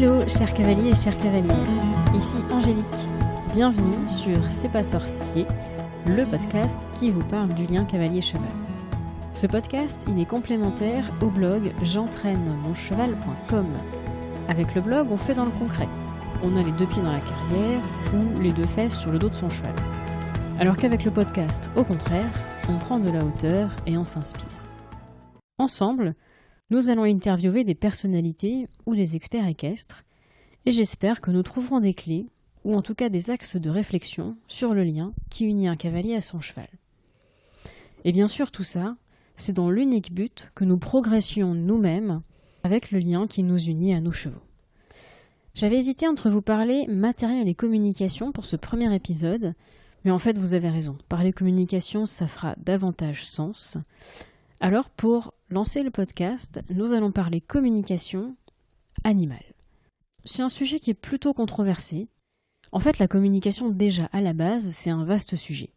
Hello, chers cavaliers et chères cavalières. Ici Angélique. Bienvenue sur C'est pas sorcier, le podcast qui vous parle du lien cavalier-cheval. Ce podcast, il est complémentaire au blog j'entraînemoncheval.com. Avec le blog, on fait dans le concret. On a les deux pieds dans la carrière ou les deux fesses sur le dos de son cheval. Alors qu'avec le podcast, au contraire, on prend de la hauteur et on s'inspire. Ensemble, nous allons interviewer des personnalités ou des experts équestres et j'espère que nous trouverons des clés ou en tout cas des axes de réflexion sur le lien qui unit un cavalier à son cheval. Et bien sûr tout ça, c'est dans l'unique but que nous progressions nous-mêmes avec le lien qui nous unit à nos chevaux. J'avais hésité entre vous parler matériel et communication pour ce premier épisode, mais en fait vous avez raison, parler communication ça fera davantage sens. Alors pour lancer le podcast, nous allons parler communication animale. C'est un sujet qui est plutôt controversé. En fait, la communication déjà à la base, c'est un vaste sujet.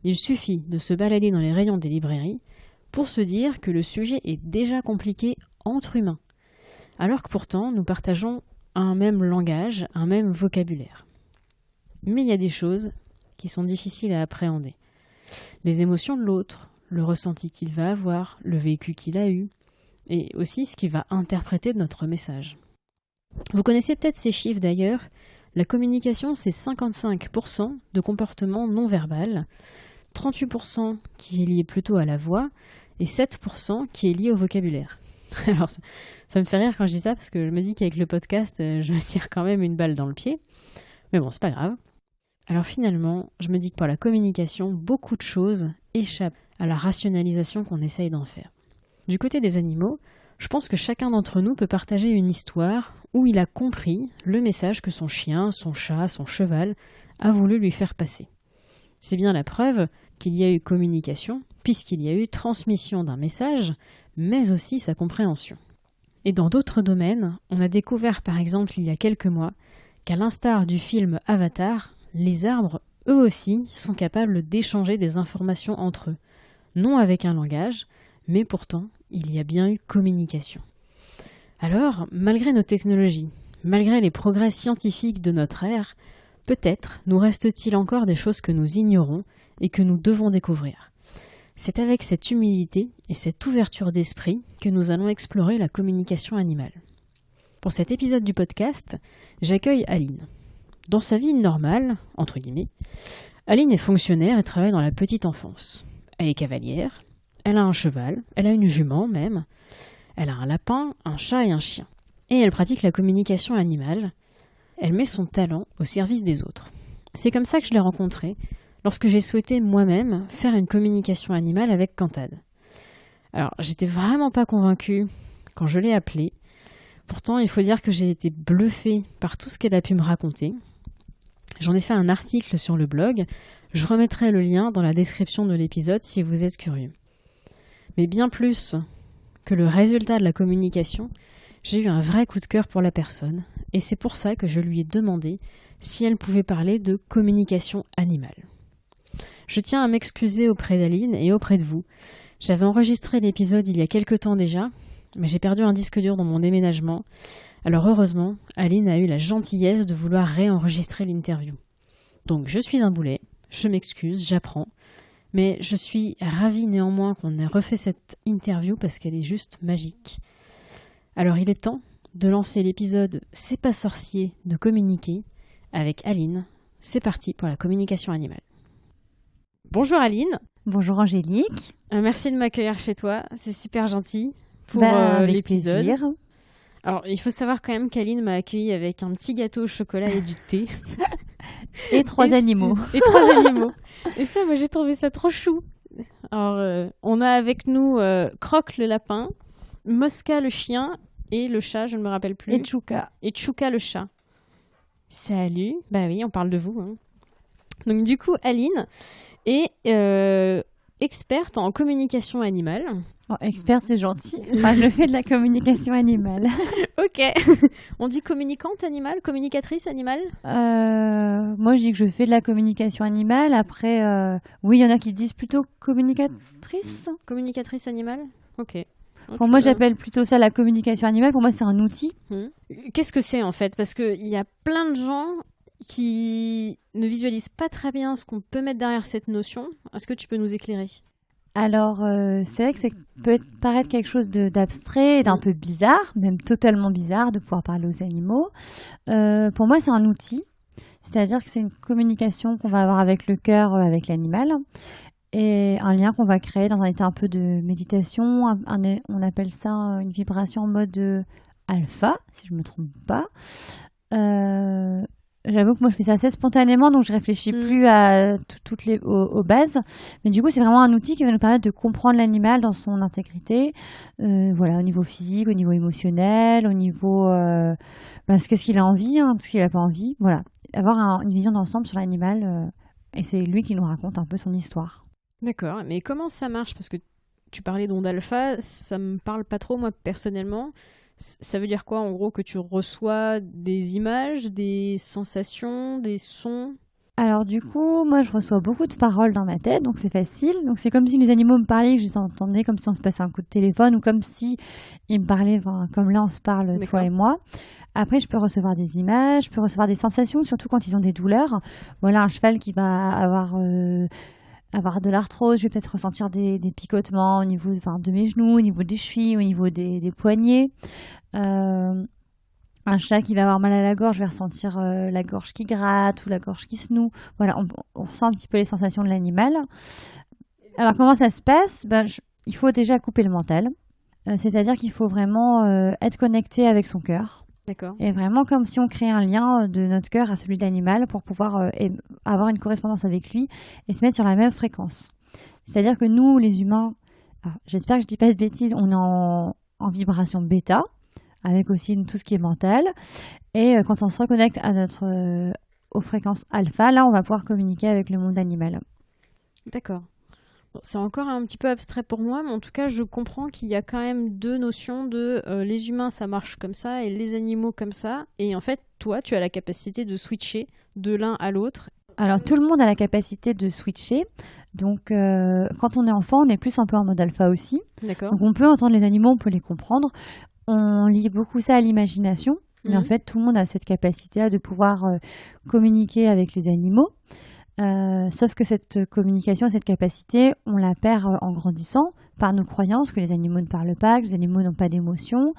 Il suffit de se balader dans les rayons des librairies pour se dire que le sujet est déjà compliqué entre humains, alors que pourtant nous partageons un même langage, un même vocabulaire. Mais il y a des choses qui sont difficiles à appréhender. Les émotions de l'autre, le ressenti qu'il va avoir, le vécu qu'il a eu, et aussi ce qu'il va interpréter de notre message. Vous connaissez peut-être ces chiffres d'ailleurs. La communication, c'est 55% de comportement non verbal, 38% qui est lié plutôt à la voix, et 7% qui est lié au vocabulaire. Alors ça me fait rire quand je dis ça, parce que je me dis qu'avec le podcast, je me tire quand même une balle dans le pied. Mais bon, c'est pas grave. Alors finalement, je me dis que par la communication, beaucoup de choses échappent à la rationalisation qu'on essaye d'en faire. Du côté des animaux, je pense que chacun d'entre nous peut partager une histoire où il a compris le message que son chien, son chat, son cheval a voulu lui faire passer. C'est bien la preuve qu'il y a eu communication, puisqu'il y a eu transmission d'un message, mais aussi sa compréhension. Et dans d'autres domaines, on a découvert par exemple il y a quelques mois qu'à l'instar du film Avatar, les arbres, eux aussi, sont capables d'échanger des informations entre eux. Non avec un langage, mais pourtant, il y a bien eu communication. Alors, malgré nos technologies, malgré les progrès scientifiques de notre ère, peut-être nous reste-t-il encore des choses que nous ignorons et que nous devons découvrir. C'est avec cette humilité et cette ouverture d'esprit que nous allons explorer la communication animale. Pour cet épisode du podcast, j'accueille Aline. Dans sa vie normale, entre guillemets, Aline est fonctionnaire et travaille dans la petite enfance. Elle est cavalière, elle a un cheval, elle a une jument même, elle a un lapin, un chat et un chien. Et elle pratique la communication animale. Elle met son talent au service des autres. C'est comme ça que je l'ai rencontrée, lorsque j'ai souhaité moi-même faire une communication animale avec Cantade. Alors, j'étais vraiment pas convaincue quand je l'ai appelée. Pourtant, il faut dire que j'ai été bluffée par tout ce qu'elle a pu me raconter. J'en ai fait un article sur le blog. Je remettrai le lien dans la description de l'épisode si vous êtes curieux. Mais bien plus que le résultat de la communication, j'ai eu un vrai coup de cœur pour la personne. Et c'est pour ça que je lui ai demandé si elle pouvait parler de communication animale. Je tiens à m'excuser auprès d'Aline et auprès de vous. J'avais enregistré l'épisode il y a quelque temps déjà, mais j'ai perdu un disque dur dans mon déménagement. Alors heureusement, Aline a eu la gentillesse de vouloir réenregistrer l'interview. Donc je suis un boulet, je m'excuse, j'apprends, mais je suis ravie néanmoins qu'on ait refait cette interview parce qu'elle est juste magique. Alors il est temps de lancer l'épisode C'est pas sorcier de communiquer avec Aline. C'est parti pour la communication animale. Bonjour Aline. Bonjour Angélique. Merci de m'accueillir chez toi, c'est super gentil pour avec l'épisode. Plaisir. Alors, il faut savoir quand même qu'Aline m'a accueillie avec un petit gâteau au chocolat et du thé. Et trois animaux. Et trois animaux. Et ça, moi, j'ai trouvé ça trop chou. Alors, on a avec nous Croc le lapin, Mosca le chien et le chat, je ne me rappelle plus. Et Tchouka. Et Tchouka le chat. Salut. Bah oui, on parle de vous. Hein. Donc, du coup, Aline est experte en communication animale. Oh, experte, c'est gentil. Enfin, je fais de la communication animale. Ok. On dit communicante animale, communicatrice animale. Moi, je dis que je fais de la communication animale. Après, oui, il y en a qui disent plutôt communicatrice. Communicatrice animale. Ok. Pour moi, j'appelle plutôt ça la communication animale. Pour moi, c'est un outil. Qu'est-ce que c'est en fait? Parce qu'il y a plein de gens qui ne visualisent pas très bien ce qu'on peut mettre derrière cette notion. Est-ce que tu peux nous éclairer? Alors, c'est vrai que ça peut paraître quelque chose d'abstrait et d'un peu bizarre, même totalement bizarre de pouvoir parler aux animaux. Pour moi, c'est un outil. C'est-à-dire que c'est une communication qu'on va avoir avec le cœur, avec l'animal. Et un lien qu'on va créer dans un état un peu de méditation. On appelle ça une vibration en mode alpha, si je ne me trompe pas. J'avoue que moi je fais ça assez spontanément, donc je réfléchis plus à toutes les aux bases. Mais du coup, c'est vraiment un outil qui va nous permettre de comprendre l'animal dans son intégrité, voilà, au niveau physique, au niveau émotionnel, au niveau qu'est-ce qu'il a envie, ce qu'il n'a pas envie. Voilà, avoir une vision d'ensemble sur l'animal, et c'est lui qui nous raconte un peu son histoire. D'accord, mais comment ça marche? Parce que tu parlais d'onde alpha, ça me parle pas trop moi personnellement. Ça veut dire quoi en gros, que tu reçois des images, des sensations, des sons? Alors du coup, moi je reçois beaucoup de paroles dans ma tête, donc c'est facile. Donc c'est comme si les animaux me parlaient, que je les entendais, comme si on se passait un coup de téléphone, ou comme si ils me parlaient, comme là on se parle, D'accord. toi et moi. Après, je peux recevoir des images, je peux recevoir des sensations, surtout quand ils ont des douleurs. Voilà, un cheval qui va avoir de l'arthrose, je vais peut-être ressentir des picotements au niveau de mes genoux, au niveau des chevilles, au niveau des poignets. Un chat qui va avoir mal à la gorge, je vais ressentir la gorge qui gratte ou la gorge qui se noue. Voilà, on ressent un petit peu les sensations de l'animal. Alors, comment ça se passe? Il faut déjà couper le mental. C'est-à-dire qu'il faut vraiment être connecté avec son cœur. D'accord. Et vraiment comme si on créait un lien de notre cœur à celui de l'animal pour pouvoir avoir une correspondance avec lui et se mettre sur la même fréquence. C'est-à-dire que nous, les humains, j'espère que je ne dis pas de bêtises, on est en vibration bêta, avec aussi tout ce qui est mental. Et quand on se reconnecte aux fréquences alpha, là, on va pouvoir communiquer avec le monde animal. D'accord. Bon, c'est encore un petit peu abstrait pour moi, mais en tout cas, je comprends qu'il y a quand même deux notions de les humains, ça marche comme ça, et les animaux comme ça. Et en fait, toi, tu as la capacité de switcher de l'un à l'autre. Alors, tout le monde a la capacité de switcher. Donc, quand on est enfant, on est plus un peu en mode alpha aussi. D'accord. Donc, on peut entendre les animaux, on peut les comprendre. On lie beaucoup ça à l'imagination. Mais en fait, tout le monde a cette capacité de pouvoir communiquer avec les animaux. Sauf que cette communication, cette capacité, on la perd en grandissant par nos croyances que les animaux ne parlent pas, que les animaux n'ont pas d'émotions.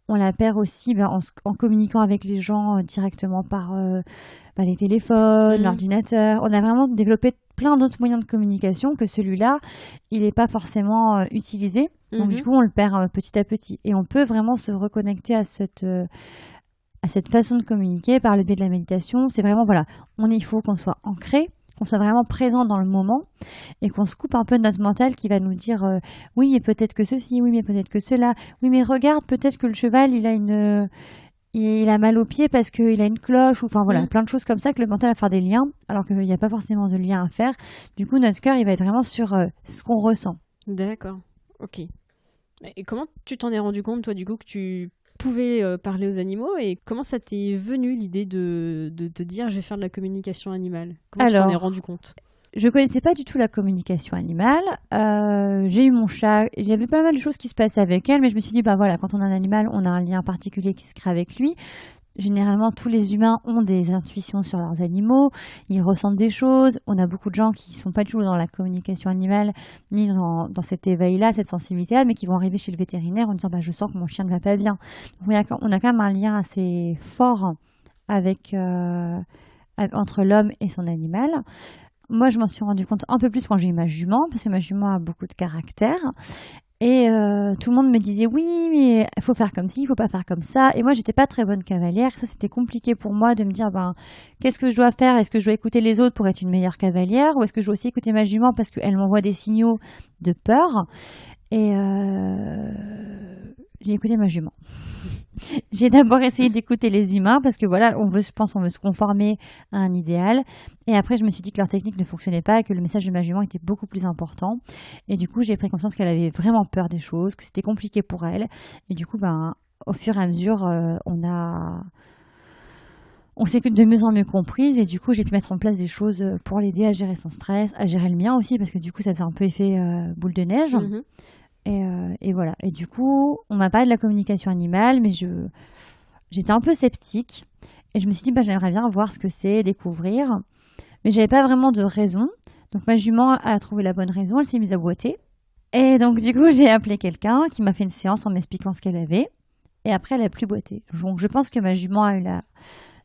On la perd aussi en communiquant avec les gens directement par les téléphones, l'ordinateur. On a vraiment développé plein d'autres moyens de communication que celui-là, il n'est pas forcément utilisé. Donc du coup, on le perd petit à petit. Et on peut vraiment se reconnecter à cette façon de communiquer par le biais de la méditation. C'est vraiment, il faut qu'on soit ancré, qu'on soit vraiment présent dans le moment et qu'on se coupe un peu de notre mental qui va nous dire oui, mais peut-être que ceci, oui, mais peut-être que cela, oui, mais regarde, peut-être que le cheval, il a mal au pied parce qu'il a une cloche, ou plein de choses comme ça que le mental va faire des liens, alors qu'il n'y a pas forcément de lien à faire. Du coup, notre cœur, il va être vraiment sur ce qu'on ressent. D'accord, ok. Et comment tu t'en es rendu compte, toi, du coup, que tu pouvais parler aux animaux, et comment ça t'est venu l'idée de te dire je vais faire de la communication animale? Comment tu t'en es rendu compte? Je connaissais pas du tout la communication animale. J'ai eu mon chat, il y avait pas mal de choses qui se passaient avec elle, mais je me suis dit quand on a un animal, on a un lien particulier qui se crée avec lui. Généralement, tous les humains ont des intuitions sur leurs animaux, ils ressentent des choses. On a beaucoup de gens qui ne sont pas du tout dans la communication animale, ni dans cet éveil-là, cette sensibilité-là, mais qui vont arriver chez le vétérinaire en disant je sens que mon chien ne va pas bien. Donc, on a quand même un lien assez fort entre l'homme et son animal. Moi, je m'en suis rendu compte un peu plus quand j'ai eu ma jument, parce que ma jument a beaucoup de caractère. Et tout le monde me disait oui, mais il faut faire comme ci, il faut pas faire comme ça. Et moi, j'étais pas très bonne cavalière. Ça, c'était compliqué pour moi de me dire qu'est-ce que je dois faire? Est-ce que je dois écouter les autres pour être une meilleure cavalière, ou est-ce que je dois aussi écouter ma jument parce qu'elle m'envoie des signaux de peur? Et j'ai écouté ma jument. J'ai d'abord essayé d'écouter les humains parce que on veut se conformer à un idéal. Et après, je me suis dit que leur technique ne fonctionnait pas et que le message de ma jument était beaucoup plus important. Et du coup, j'ai pris conscience qu'elle avait vraiment peur des choses, que c'était compliqué pour elle. Et du coup, au fur et à mesure, on s'est de mieux en mieux comprise. Et du coup, j'ai pu mettre en place des choses pour l'aider à gérer son stress, à gérer le mien aussi, parce que du coup, ça faisait un peu effet boule de neige. Et voilà. Et du coup, on m'a parlé de la communication animale, mais j'étais un peu sceptique. Et je me suis dit, j'aimerais bien voir ce que c'est, découvrir. Mais j'avais pas vraiment de raison. Donc ma jument a trouvé la bonne raison, elle s'est mise à boiter. Et donc du coup, j'ai appelé quelqu'un qui m'a fait une séance en m'expliquant ce qu'elle avait. Et après, elle a plus boité. Donc je pense que ma jument a eu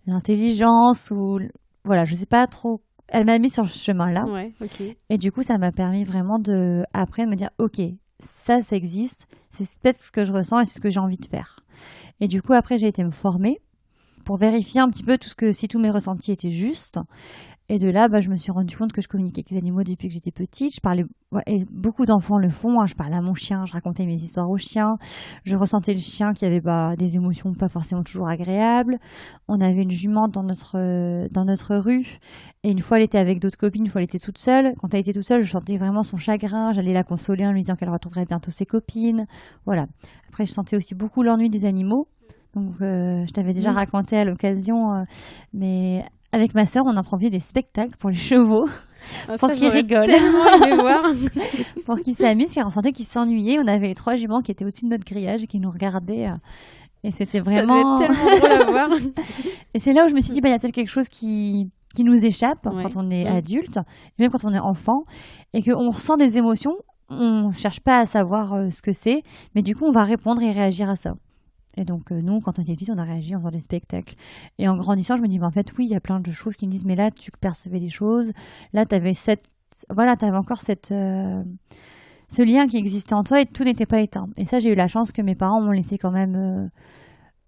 l'intelligence ou... Voilà, je sais pas trop. Elle m'a mis sur ce chemin-là. Ouais, ok. Et du coup, ça m'a permis vraiment après de me dire, ok, ça existe. C'est peut-être ce que je ressens et c'est ce que j'ai envie de faire. Et du coup, après, j'ai été me former pour vérifier un petit peu si tous mes ressentis étaient justes. Et de là, je me suis rendu compte que je communiquais avec les animaux depuis que j'étais petite. Je parlais, et beaucoup d'enfants le font. Je parlais à mon chien, je racontais mes histoires au chien. Je ressentais le chien qui avait des émotions pas forcément toujours agréables. On avait une jument dans notre rue. Et une fois, elle était avec d'autres copines, une fois, elle était toute seule. Quand elle était toute seule, je sentais vraiment son chagrin. J'allais la consoler en lui disant qu'elle retrouverait bientôt ses copines. Voilà. Après, je sentais aussi beaucoup l'ennui des animaux. Donc, je t'avais déjà raconté à l'occasion, mais avec ma sœur, on improvisait des spectacles pour les chevaux, pour qu'ils rigolent, tellement aimé voir. pour qu'ils s'amusent, car on sentait qu'ils s'ennuyaient. On avait les 3 juments qui étaient au-dessus de notre grillage et qui nous regardaient, et c'était vraiment... Ça devait être tellement drôle à voir. Et c'est là où je me suis dit, il y a peut-être quelque chose qui nous échappe quand on est adulte, et même quand on est enfant, et qu'on ressent des émotions, on ne cherche pas à savoir ce que c'est, mais du coup, on va répondre et réagir à ça. Et donc, nous, quand on était petite, on a réagi en faisant des spectacles. Et en grandissant, je me dis, en fait, oui, il y a plein de choses qui me disent, mais là, tu percevais les choses. Là, tu avais encore ce lien qui existait en toi et tout n'était pas éteint. Et ça, j'ai eu la chance que mes parents m'ont laissé quand même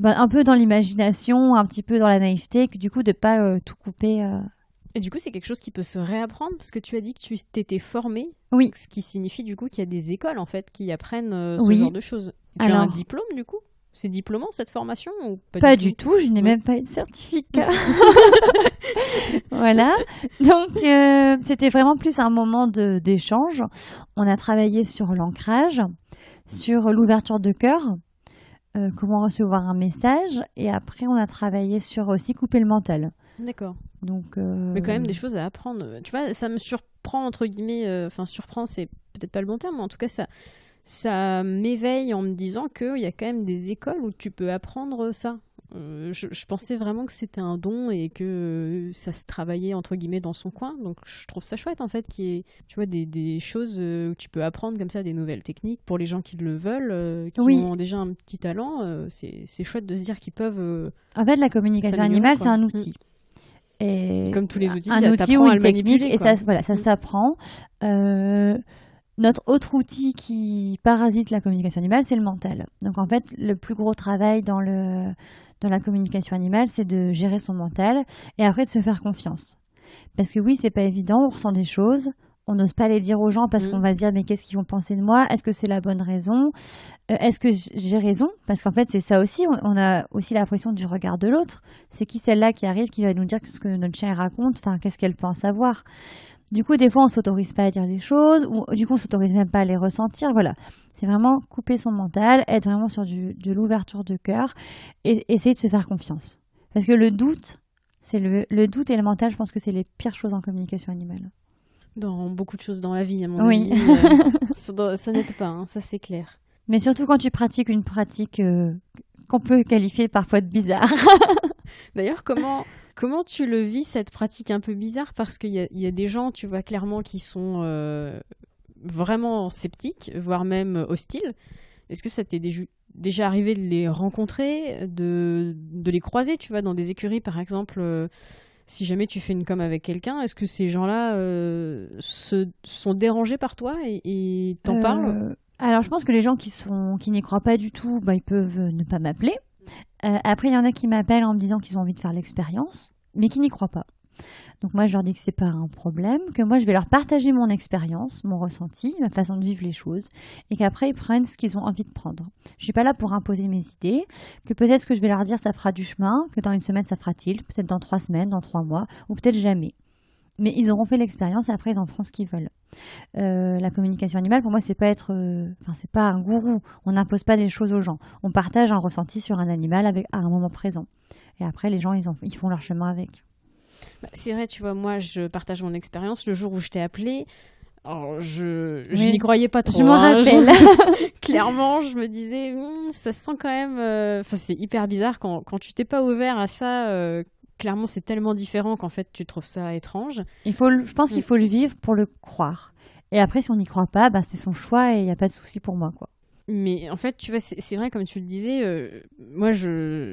un peu dans l'imagination, un petit peu dans la naïveté, que du coup, de pas tout couper. Et du coup, c'est quelque chose qui peut se réapprendre parce que tu as dit que tu t'étais formée. Oui. Ce qui signifie du coup qu'il y a des écoles, en fait, qui apprennent ce genre de choses. Tu as un diplôme, du coup ? C'est diplômant cette formation ou pas du tout, je n'ai même pas eu de certificat. Voilà. Donc c'était vraiment plus un moment d'échange. On a travaillé sur l'ancrage, sur l'ouverture de cœur, comment recevoir un message, et après on a travaillé sur aussi couper le mental. D'accord. Donc mais quand même des choses à apprendre. Tu vois, ça me surprend entre guillemets. Enfin, surprend, c'est peut-être pas le bon terme, mais en tout cas ça m'éveille en me disant qu'il y a quand même des écoles où tu peux apprendre ça. Je pensais vraiment que c'était un don et que ça se travaillait entre guillemets dans son coin. Donc je trouve ça chouette en fait qu'il y ait, tu vois, des choses où tu peux apprendre comme ça des nouvelles techniques pour les gens qui le veulent, qui ont déjà un petit talent. C'est chouette de se dire qu'ils peuvent. En fait, la communication animale, c'est un outil. Et comme tous les outils, un outil ou une technique, et ça s'apprend. Notre autre outil qui parasite la communication animale, c'est le mental. Donc en fait, le plus gros travail dans la communication animale, c'est de gérer son mental et après de se faire confiance. Parce que oui, c'est pas évident, on ressent des choses, on n'ose pas les dire aux gens parce qu'on va se dire mais qu'est-ce qu'ils vont penser de moi ? Est-ce que c'est la bonne raison ? Est-ce que j'ai raison ? Parce qu'en fait, c'est ça aussi, on a aussi la pression du regard de l'autre. C'est qui celle-là qui arrive, qui va nous dire ce que notre chien raconte, enfin qu'est-ce qu'elle pense savoir ? Du coup, des fois, on s'autorise pas à dire les choses, ou du coup, on s'autorise même pas à les ressentir. Voilà, c'est vraiment couper son mental, être vraiment sur de l'ouverture de cœur et essayer de se faire confiance. Parce que le doute, c'est le doute et le mental, je pense que c'est les pires choses en communication animale. Dans beaucoup de choses dans la vie, à mon avis. Ça n'aide pas, hein, ça c'est clair. Mais surtout quand tu pratiques une pratique qu'on peut qualifier parfois de bizarre. D'ailleurs, comment tu le vis, cette pratique un peu bizarre ? Parce qu'il y a des gens, tu vois clairement, qui sont vraiment sceptiques, voire même hostiles. Est-ce que ça t'est déjà arrivé de les rencontrer, de les croiser, tu vois, dans des écuries, par exemple si jamais tu fais une com avec quelqu'un, est-ce que ces gens-là sont dérangés par toi et t'en parlent ? Alors, je pense que les gens qui n'y croient pas du tout, ils peuvent ne pas m'appeler. Après, il y en a qui m'appellent en me disant qu'ils ont envie de faire l'expérience, mais qui n'y croient pas. Donc moi, je leur dis que c'est pas un problème, que moi, je vais leur partager mon expérience, mon ressenti, ma façon de vivre les choses, et qu'après, ils prennent ce qu'ils ont envie de prendre. Je suis pas là pour imposer mes idées, que peut-être ce que je vais leur dire, ça fera du chemin, que dans 1 semaine, ça fera tilt, peut-être dans 3 semaines, dans 3 mois, ou peut-être jamais. Mais ils auront fait l'expérience et après, ils en feront ce qu'ils veulent. La communication animale, pour moi, c'est pas c'est pas un gourou. On n'impose pas des choses aux gens. On partage un ressenti sur un animal à un moment présent. Et après, les gens, ils font leur chemin avec. C'est vrai, tu vois, moi, je partage mon expérience. Le jour où je t'ai appelé, Alors, je Oui. n'y croyais pas trop. Je m'en rappelle. Clairement, je me disais, ça sent quand même... Enfin, c'est hyper bizarre quand tu t'es pas ouvert à ça. Clairement, c'est tellement différent qu'en fait, tu trouves ça étrange. Je pense qu'il faut le vivre pour le croire. Et après, si on n'y croit pas, c'est son choix et il n'y a pas de souci pour moi, quoi. Mais en fait, tu vois, c'est vrai, comme tu le disais, moi,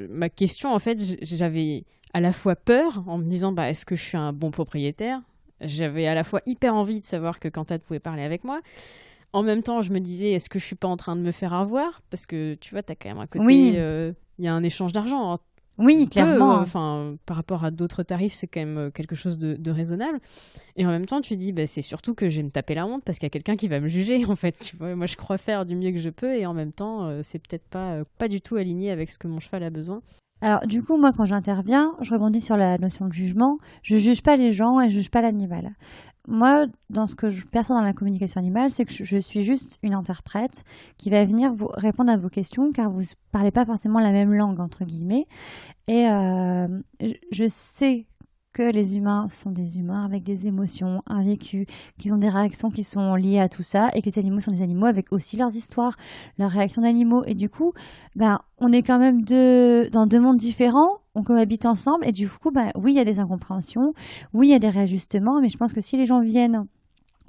ma question, en fait, j'avais à la fois peur en me disant, est-ce que je suis un bon propriétaire ? J'avais à la fois hyper envie de savoir que Cantat pouvait parler avec moi. En même temps, je me disais, est-ce que je suis pas en train de me faire avoir ? Parce que, tu vois, t'as quand même un côté... Oui. Il y a un échange d'argent. Hein. Oui, clairement. Par rapport à d'autres tarifs, c'est quand même quelque chose de raisonnable. Et en même temps, tu dis, c'est surtout que je vais me taper la honte parce qu'il y a quelqu'un qui va me juger, en fait. Tu vois, moi, je crois faire du mieux que je peux et en même temps, c'est peut-être pas du tout aligné avec ce que mon cheval a besoin. Alors, du coup, moi, quand j'interviens, je rebondis sur la notion de jugement. Je juge pas les gens et je juge pas l'animal. Moi, dans ce que je perçois dans la communication animale, c'est que je suis juste une interprète qui va venir vous répondre à vos questions car vous parlez pas forcément la même langue, entre guillemets. Et je sais que les humains sont des humains avec des émotions, un vécu, qu'ils ont des réactions qui sont liées à tout ça et que les animaux sont des animaux avec aussi leurs histoires, leurs réactions d'animaux. Et du coup, on est quand même dans deux mondes différents, on cohabite ensemble et du coup, oui, il y a des incompréhensions, oui, il y a des réajustements, mais je pense que si les gens viennent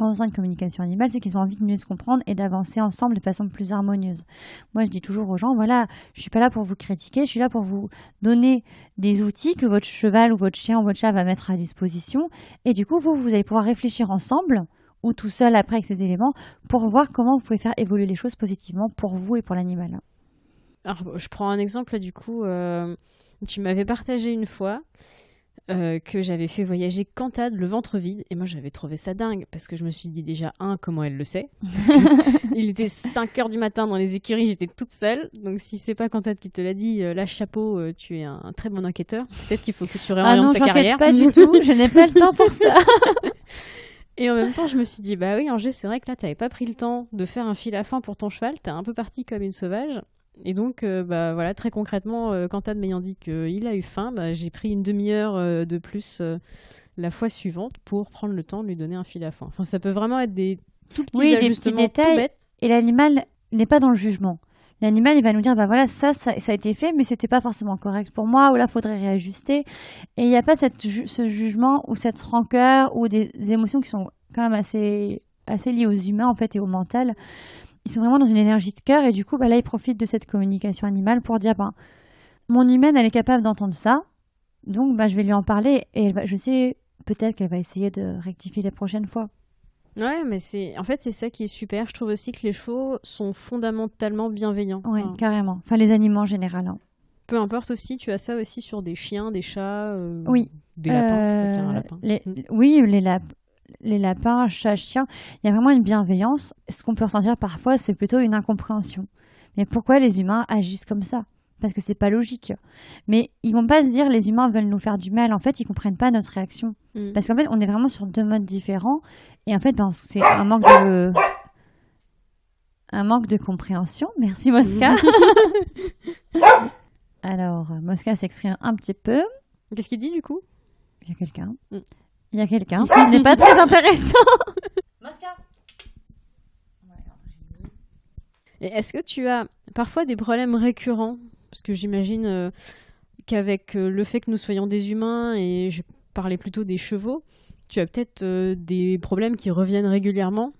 en faisant une communication animale, c'est qu'ils ont envie de mieux se comprendre et d'avancer ensemble de façon plus harmonieuse. Moi, je dis toujours aux gens, voilà, je suis pas là pour vous critiquer, je suis là pour vous donner des outils que votre cheval ou votre chien ou votre chat va mettre à disposition. Et du coup, vous allez pouvoir réfléchir ensemble ou tout seul après avec ces éléments pour voir comment vous pouvez faire évoluer les choses positivement pour vous et pour l'animal. Alors, je prends un exemple, du coup, tu m'avais partagé une fois que j'avais fait voyager Cantat le ventre vide et moi j'avais trouvé ça dingue parce que je me suis dit déjà comment elle le sait il était 5h du matin dans les écuries, j'étais toute seule, donc si c'est pas Cantat qui te l'a dit, là chapeau, tu es un très bon enquêteur, peut-être qu'il faut que tu réorientes ta carrière. Ah non, j'enquête pas du tout, je n'ai pas le temps pour ça. Et en même temps je me suis dit oui Angers, c'est vrai que là t'avais pas pris le temps de faire un fil à fin pour ton cheval, t'es un peu partie comme une sauvage. Et donc, voilà, très concrètement, Cantat m'ayant dit qu'il a eu faim, j'ai pris une demi-heure de plus la fois suivante pour prendre le temps de lui donner un fil à fin. Enfin, ça peut vraiment être des tout petits ajustements, des petits détails, tout bêtes. Et l'animal n'est pas dans le jugement. L'animal, il va nous dire, voilà, ça a été fait, mais c'était pas forcément correct pour moi, ou là, faudrait réajuster. Et il n'y a pas ce jugement ou cette rancœur ou des émotions qui sont quand même assez liées aux humains, en fait, et au mental. Ils sont vraiment dans une énergie de cœur et du coup, là, ils profitent de cette communication animale pour dire, mon humaine, elle est capable d'entendre ça, donc je vais lui en parler et je sais peut-être qu'elle va essayer de rectifier la prochaine fois. Ouais, mais c'est ça qui est super. Je trouve aussi que les chevaux sont fondamentalement bienveillants. Oui, carrément. Enfin, les animaux en général. Hein. Peu importe aussi, tu as ça aussi sur des chiens, des chats, oui. Des lapins. Un lapin. Oui, les lapins, chats, chiens, il y a vraiment une bienveillance. Ce qu'on peut ressentir parfois, c'est plutôt une incompréhension. Mais pourquoi les humains agissent comme ça ? Parce que c'est pas logique. Mais ils vont pas se dire les humains veulent nous faire du mal. En fait, ils comprennent pas notre réaction. Parce qu'en fait, on est vraiment sur deux modes différents. Et en fait, c'est un manque de compréhension. Merci Mosca. Alors, Mosca s'exprime un petit peu. Qu'est-ce qu'il dit du coup ? Il y a quelqu'un. Il y a quelqu'un. Ce n'est pas très intéressant. Mosca. Et est-ce que tu as parfois des problèmes récurrents ? Parce que j'imagine qu'avec le fait que nous soyons des humains, et je parlais plutôt des chevaux, tu as peut-être des problèmes qui reviennent régulièrement ?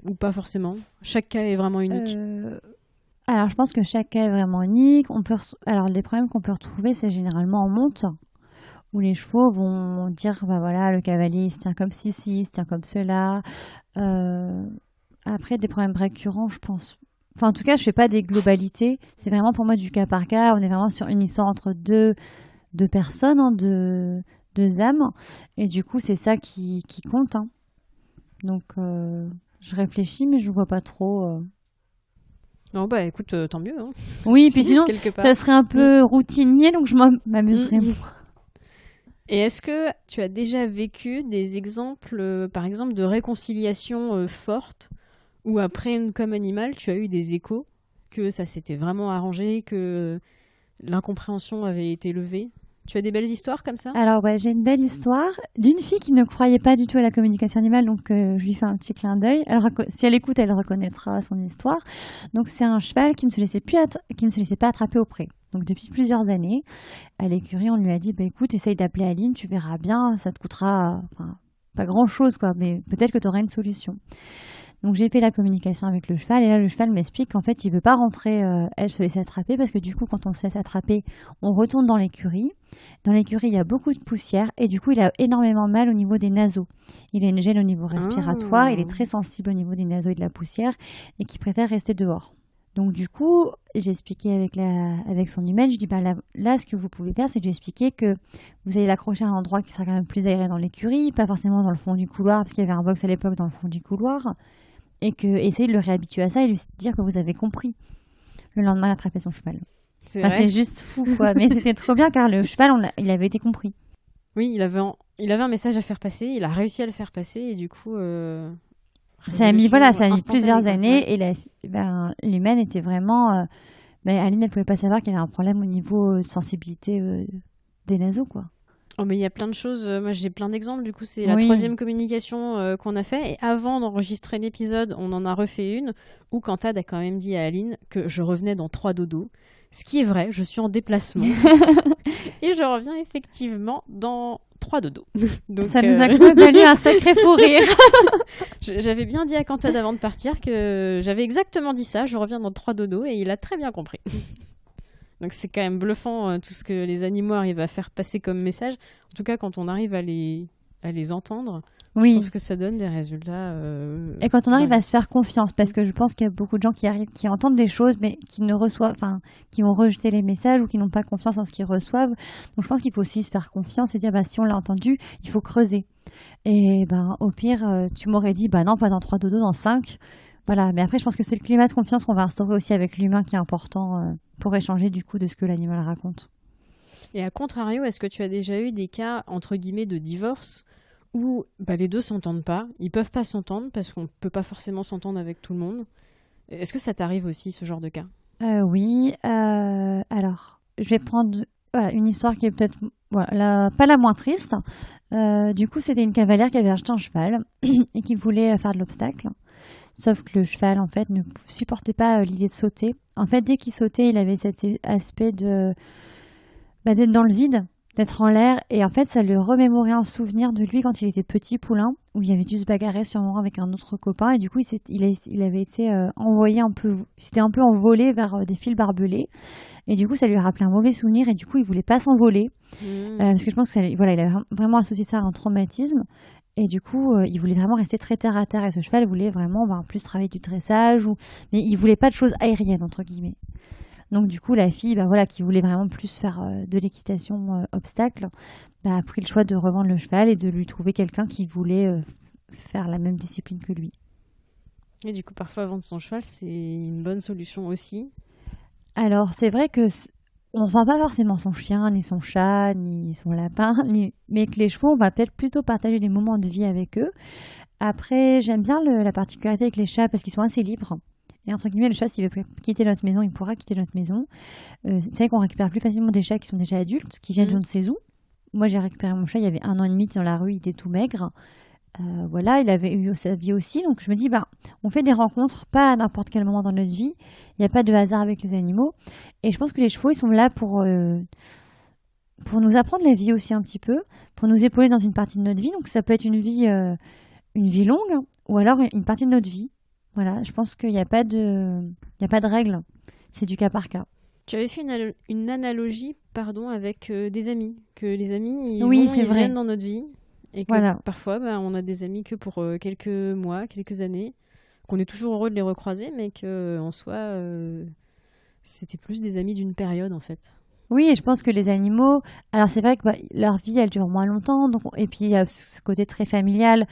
Ou pas forcément ? Chaque cas est vraiment unique ? Alors, je pense que chaque cas est vraiment unique. Alors, les problèmes qu'on peut retrouver, c'est généralement en monte, où les chevaux vont dire, voilà, le cavalier, il se tient comme ceci, il se tient comme cela. Après, des problèmes récurrents, je pense. Enfin, en tout cas, je fais pas des globalités. C'est vraiment pour moi du cas par cas. On est vraiment sur une histoire entre deux personnes, hein, deux âmes. Et du coup, c'est ça qui compte. Hein. Donc, je réfléchis, mais je vois pas trop. Non, écoute, tant mieux. Hein. Oui, puis sinon, ça serait un peu routinier, donc je m'amuserais moins. Et est-ce que tu as déjà vécu des exemples, par exemple, de réconciliation forte, où après une com animale, tu as eu des échos, que ça s'était vraiment arrangé, que l'incompréhension avait été levée ? Tu as des belles histoires comme ça? Alors, j'ai une belle histoire d'une fille qui ne croyait pas du tout à la communication animale, donc je lui fais un petit clin d'œil. Si elle écoute, elle reconnaîtra son histoire. Donc, c'est un cheval qui ne se laissait pas attraper au pré. Donc, depuis plusieurs années, à l'écurie, on lui a dit, écoute, essaye d'appeler Aline, tu verras bien, ça te coûtera pas grand-chose, quoi, mais peut-être que tu auras une solution. Donc j'ai fait la communication avec le cheval et là le cheval m'explique qu'en fait il veut pas rentrer, elle se laisser attraper parce que du coup quand on se laisse attraper, on retourne dans l'écurie. Dans l'écurie il y a beaucoup de poussière et du coup il a énormément mal au niveau des naseaux. Il a une gêne au niveau respiratoire, il est très sensible au niveau des naseaux et de la poussière et qui préfère rester dehors. Donc du coup, j'ai expliqué avec son humaine, je dis là ce que vous pouvez faire, c'est que j'ai expliqué que vous allez l'accrocher à un endroit qui sera quand même plus aéré dans l'écurie, pas forcément dans le fond du couloir parce qu'il y avait un box à l'époque dans le fond du couloir. Et essayer de le réhabituer à ça et lui dire que vous avez compris le lendemain d'attraper son cheval. C'est juste fou, quoi. Mais c'était trop bien car le cheval, il avait été compris. Oui, il avait un message à faire passer, il a réussi à le faire passer et du coup... ça a mis plusieurs années et l'humaine était vraiment... Aline, elle pouvait pas savoir qu'il y avait un problème au niveau de sensibilité des naseaux, quoi. Oh, mais il y a plein de choses. Moi, j'ai plein d'exemples. Du coup, c'est la troisième communication qu'on a fait. Et avant d'enregistrer l'épisode, on en a refait une où Cantad a quand même dit à Aline que je revenais dans 3 dodos. Ce qui est vrai, je suis en déplacement. Et je reviens effectivement dans 3 dodos. Donc, ça nous a quand même valu un sacré fou rire. J'avais bien dit à Cantad avant de partir que j'avais exactement dit ça. Je reviens dans 3 dodos et il a très bien compris. Donc c'est quand même bluffant tout ce que les animaux arrivent à faire passer comme message. En tout cas, quand on arrive à les entendre, je trouve que ça donne des résultats. Et quand on arrive à se faire confiance, parce que je pense qu'il y a beaucoup de gens qui entendent des choses, mais qui ont rejeté les messages ou qui n'ont pas confiance en ce qu'ils reçoivent. Donc je pense qu'il faut aussi se faire confiance et dire si on l'a entendu, il faut creuser. Et au pire, tu m'aurais dit non, pas dans 3 dodos, dans 5. Voilà, mais après, je pense que c'est le climat de confiance qu'on va instaurer aussi avec l'humain qui est important pour échanger du coup de ce que l'animal raconte. Et à contrario, est-ce que tu as déjà eu des cas, entre guillemets, de divorce où les deux s'entendent pas, ils peuvent pas s'entendre parce qu'on peut pas forcément s'entendre avec tout le monde. Est-ce que ça t'arrive aussi, ce genre de cas? Oui, alors, je vais prendre une histoire qui est peut-être pas la moins triste. Du coup, c'était une cavalière qui avait acheté un cheval et qui voulait faire de l'obstacle. Sauf que le cheval, en fait, ne supportait pas l'idée de sauter. En fait, dès qu'il sautait, il avait cet aspect d'être dans le vide, d'être en l'air. Et en fait, ça lui remémorait un souvenir de lui quand il était petit poulain, où il avait dû se bagarrer sûrement avec un autre copain. Et du coup, il avait été envoyé c'était un peu envolé vers des fils barbelés. Et du coup, ça lui rappelait un mauvais souvenir. Et du coup, il voulait pas s'envoler. Parce que je pense il a vraiment associé ça à un traumatisme. Et du coup, il voulait vraiment rester très terre à terre. Et ce cheval voulait vraiment plus travailler du dressage. Mais il voulait pas de choses aériennes, entre guillemets. Donc du coup, la fille, qui voulait vraiment plus faire de l'équitation obstacle, a pris le choix de revendre le cheval et de lui trouver quelqu'un qui voulait faire la même discipline que lui. Et du coup, parfois, vendre son cheval, c'est une bonne solution aussi. Alors, c'est vrai que on ne vend pas forcément son chien, ni son chat, ni son lapin, mais que les chevaux, on va peut-être plutôt partager des moments de vie avec eux. Après, j'aime bien la particularité avec les chats parce qu'ils sont assez libres. Et entre guillemets, le chat, s'il veut quitter notre maison, il pourra quitter notre maison. C'est vrai qu'on récupère plus facilement des chats qui sont déjà adultes, qui viennent de notre saison. Moi, j'ai récupéré mon chat, il y avait 1 an et demi dans la rue, il était tout maigre. Il avait eu sa vie aussi. Donc je me dis, on fait des rencontres, pas à n'importe quel moment dans notre vie. Il n'y a pas de hasard avec les animaux. Et je pense que les chevaux, ils sont là pour nous apprendre la vie aussi un petit peu, pour nous épauler dans une partie de notre vie. Donc ça peut être une vie longue ou alors une partie de notre vie. Voilà, je pense qu'il n'y a pas de règle. C'est du cas par cas. Tu avais fait une analogie avec des amis. Que les amis, ils viennent dans notre vie. Et que parfois, on a des amis que pour quelques mois, quelques années. Qu'on est toujours heureux de les recroiser, mais qu'en soi, c'était plus des amis d'une période, en fait. Oui, et je pense que les animaux, alors c'est vrai que leur vie, elle dure moins longtemps, et puis il y a ce côté très familial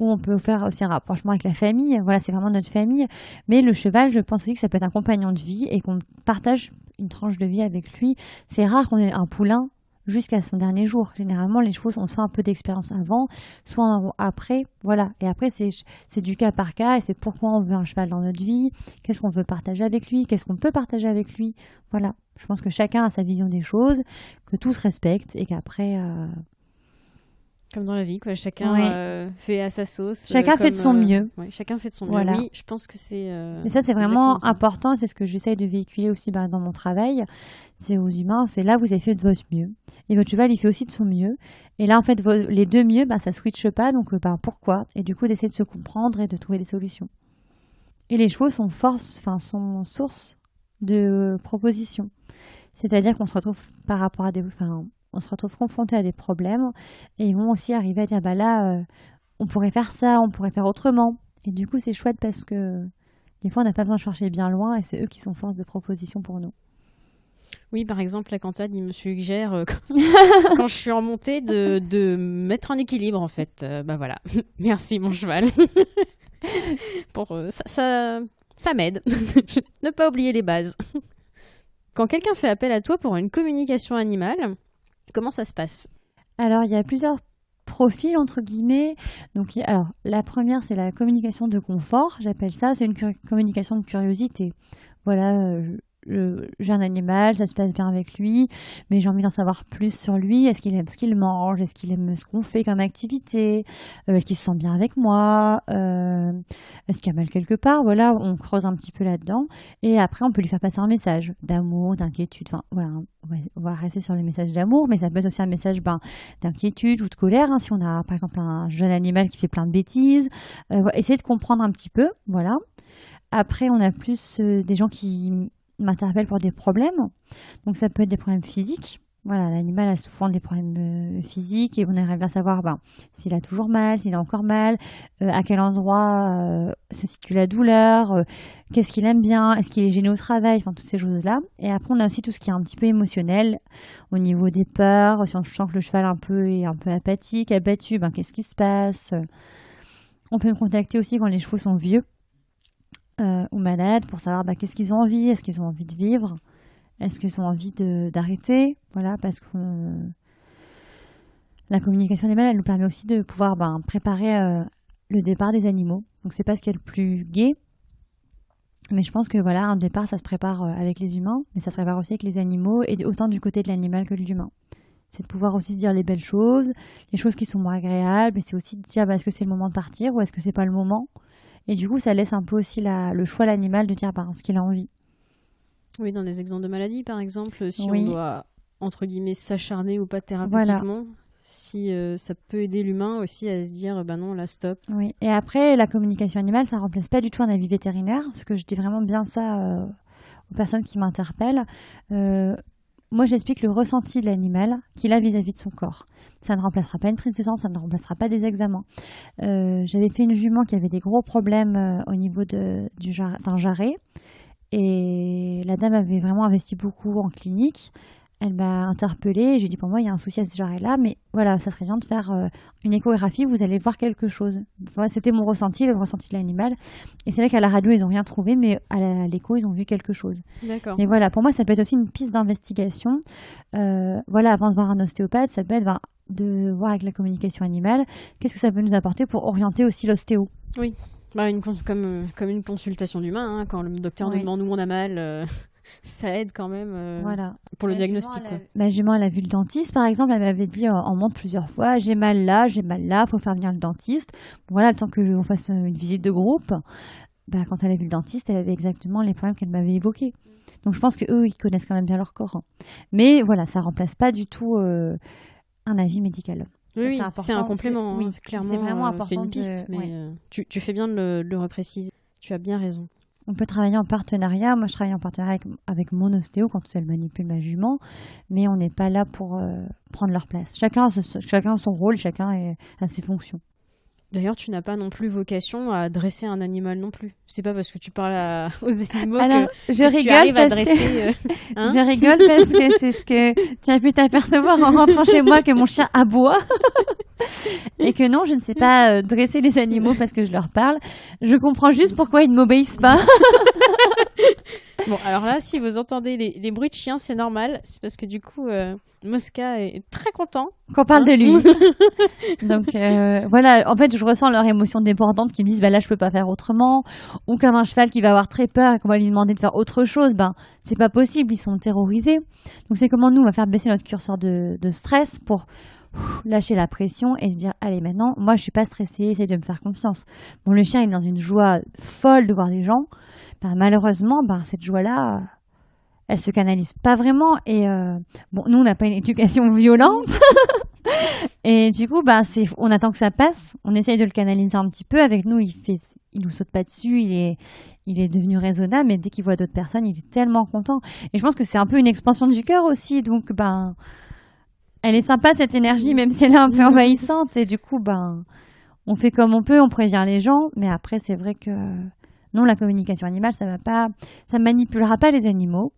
où on peut faire aussi un rapprochement avec la famille. Voilà, c'est vraiment notre famille. Mais le cheval, je pense aussi que ça peut être un compagnon de vie et qu'on partage une tranche de vie avec lui. C'est rare qu'on ait un poulain jusqu'à son dernier jour. Généralement, les chevaux ont soit un peu d'expérience avant, soit après. Voilà. Et après, c'est du cas par cas et c'est pourquoi on veut un cheval dans notre vie, qu'est-ce qu'on veut partager avec lui, qu'est-ce qu'on peut partager avec lui. Voilà. Je pense que chacun a sa vision des choses, que tout se respecte et qu'après... Comme dans la vie, quoi. Chacun fait à sa sauce. Chacun fait de son mieux. Chacun fait de son voilà. mieux. Oui, je pense que c'est... et ça, c'est vraiment important. C'est ce que j'essaye de véhiculer aussi dans mon travail. C'est aux humains. C'est là, vous avez fait de votre mieux. Et votre cheval, il fait aussi de son mieux. Et là, en fait, les deux mieux, ça ne switche pas. Donc, pourquoi ? Et du coup, d'essayer de se comprendre et de trouver des solutions. Et les chevaux sont source de propositions. C'est-à-dire qu'on se retrouve par rapport à on se retrouve confronté à des problèmes et ils vont aussi arriver à dire là, on pourrait faire ça, on pourrait faire autrement. Et du coup, c'est chouette parce que des fois, on n'a pas besoin de chercher bien loin et c'est eux qui sont force de proposition pour nous. Oui, par exemple, la Cantade, il me suggère, quand je suis en montée, de mettre en équilibre, en fait. Voilà. Merci, mon cheval. Ça m'aide. Ne pas oublier les bases. Quand quelqu'un fait appel à toi pour une communication animale, comment ça se passe ? Alors, il y a plusieurs profils, entre guillemets. Donc, la première, c'est la communication de confort, j'appelle ça. C'est une communication de curiosité. Voilà, j'ai un animal, ça se passe bien avec lui, mais j'ai envie d'en savoir plus sur lui. Est-ce qu'il aime ce qu'il mange ? Est-ce qu'il aime ce qu'on fait comme activité ? Est-ce qu'il se sent bien avec moi ? Est-ce qu'il y a mal quelque part ? Voilà, on creuse un petit peu là-dedans. Et après, on peut lui faire passer un message d'amour, d'inquiétude. Enfin, voilà, on va rester sur les messages d'amour, mais ça peut être aussi un message d'inquiétude ou de colère. Hein, si on a, par exemple, un jeune animal qui fait plein de bêtises. Essayer de comprendre un petit peu, voilà. Après, on a plus des gens qui m'interpellent pour des problèmes. Donc, ça peut être des problèmes physiques. Voilà, l'animal a souvent des problèmes physiques et on aimerait savoir s'il a toujours mal, s'il a encore mal, à quel endroit se situe la douleur, qu'est-ce qu'il aime bien, est-ce qu'il est gêné au travail, enfin toutes ces choses-là. Et après, on a aussi tout ce qui est un petit peu émotionnel au niveau des peurs. Si on sent que le cheval est un peu apathique, abattu, qu'est-ce qui se passe ? On peut me contacter aussi quand les chevaux sont vieux ou malades pour savoir qu'est-ce qu'ils ont envie, est-ce qu'ils ont envie de vivre ? Est-ce qu'ils ont envie d'arrêter ? Voilà, parce que la communication animale, elle nous permet aussi de pouvoir préparer le départ des animaux. Donc, c'est pas ce qui est le plus gai. Mais je pense que voilà, un départ, ça se prépare avec les humains, mais ça se prépare aussi avec les animaux, et autant du côté de l'animal que de l'humain. C'est de pouvoir aussi se dire les belles choses, les choses qui sont moins agréables, et c'est aussi de dire est-ce que c'est le moment de partir ou est-ce que c'est pas le moment ? Et du coup, ça laisse un peu aussi le choix à l'animal de dire ce qu'il a envie. Oui, dans des exemples de maladies, par exemple, si on doit, entre guillemets, s'acharner ou pas thérapeutiquement, si ça peut aider l'humain aussi à se dire, non, là, stop. Oui, et après, la communication animale, ça ne remplace pas du tout un avis vétérinaire, parce que je dis vraiment bien ça aux personnes qui m'interpellent. Moi, j'explique le ressenti de l'animal qu'il a vis-à-vis de son corps. Ça ne remplacera pas une prise de sang, ça ne remplacera pas des examens. J'avais fait une jument qui avait des gros problèmes au niveau d'un jarret. Et la dame avait vraiment investi beaucoup en clinique. Elle m'a interpellée et je lui ai dit, pour moi, il y a un souci à ce jarret-là, mais voilà, ça serait bien de faire une échographie, vous allez voir quelque chose. Voilà, c'était mon ressenti, le ressenti de l'animal. Et c'est vrai qu'à la radio, ils n'ont rien trouvé, mais à l'écho, ils ont vu quelque chose. D'accord. Et voilà, pour moi, ça peut être aussi une piste d'investigation. Avant de voir un ostéopathe, ça peut être de voir avec la communication animale, qu'est-ce que ça peut nous apporter pour orienter aussi l'ostéo. Oui. Comme une consultation d'humain, quand le docteur nous demande où on a mal, ça aide quand même pour le diagnostic. Ma jument, elle a vu le dentiste, par exemple, elle m'avait dit en monte plusieurs fois, j'ai mal là, faut faire venir le dentiste. Voilà, le temps qu'on fasse une visite de groupe, quand elle a vu le dentiste, elle avait exactement les problèmes qu'elle m'avait évoqués. Donc je pense qu'eux, ils connaissent quand même bien leur corps. Mais voilà, ça remplace pas du tout un avis médical. Oui, c'est un complément, c'est clairement, c'est vraiment important. C'est une piste, mais tu fais bien de le repréciser. Tu as bien raison. On peut travailler en partenariat. Moi, je travaille en partenariat avec mon ostéo quand elle manipule ma jument, mais on n'est pas là pour prendre leur place. Chacun a son rôle, chacun a ses fonctions. D'ailleurs, tu n'as pas non plus vocation à dresser un animal non plus. C'est pas parce que tu parles aux animaux que tu arrives à dresser. Je rigole parce que c'est ce que tu as pu t'apercevoir en rentrant chez moi, que mon chien aboie. Et que non, je ne sais pas dresser les animaux parce que je leur parle. Je comprends juste pourquoi ils ne m'obéissent pas. Bon, alors là, si vous entendez les bruits de chiens, c'est normal. C'est parce que du coup, Mosca est très content. Qu'on parle de lui. Donc voilà, en fait, je ressens leur émotion débordante qui me disent là, je peux pas faire autrement. Ou comme un cheval qui va avoir très peur et qu'on va lui demander de faire autre chose, c'est pas possible, ils sont terrorisés. Donc c'est comment nous, on va faire baisser notre curseur de stress pour lâcher la pression et se dire allez, maintenant, moi, je suis pas stressée, essaye de me faire confiance. Bon, le chien, il est dans une joie folle de voir les gens. Malheureusement, cette joie-là, elle se canalise pas vraiment. Et bon, nous, on n'a pas une éducation violente. Et du coup, on attend que ça passe. On essaye de le canaliser un petit peu. Avec nous, il nous saute pas dessus. Il est devenu raisonnable. Mais dès qu'il voit d'autres personnes, il est tellement content. Et je pense que c'est un peu une expansion du cœur aussi. Donc, elle est sympa, cette énergie, même si elle est un peu envahissante. Et du coup, on fait comme on peut. On prévient les gens. Mais après, c'est vrai que non, la communication animale, ça manipulera pas les animaux.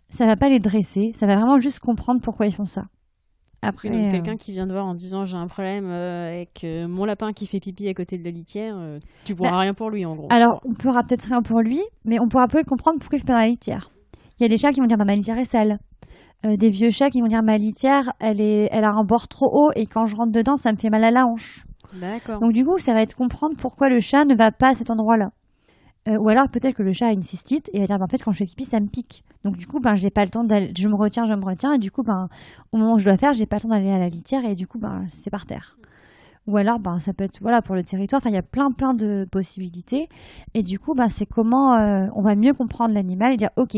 Ça va pas les dresser. Ça va vraiment juste comprendre pourquoi ils font ça. Après, donc, quelqu'un qui vient te voir en disant j'ai un problème avec mon lapin qui fait pipi à côté de la litière, tu pourras rien pour lui en gros. Alors on pourra peut-être rien pour lui, mais on pourra peut-être comprendre pourquoi il fait dans la litière. Il y a des chats qui vont dire ma litière est sale. Des vieux chats qui vont dire ma litière elle a un bord trop haut et quand je rentre dedans ça me fait mal à la hanche. D'accord. Donc du coup ça va être comprendre pourquoi le chat ne va pas à cet endroit-là. Ou alors peut-être que le chat a une cystite et il va dire en fait quand je fais pipi ça me pique. Donc du coup j'ai pas le temps d'aller, je me retiens et du coup au moment où je dois faire j'ai pas le temps d'aller à la litière et du coup c'est par terre. Ou alors ça peut être pour le territoire, il y a plein de possibilités et du coup c'est comment on va mieux comprendre l'animal et dire ok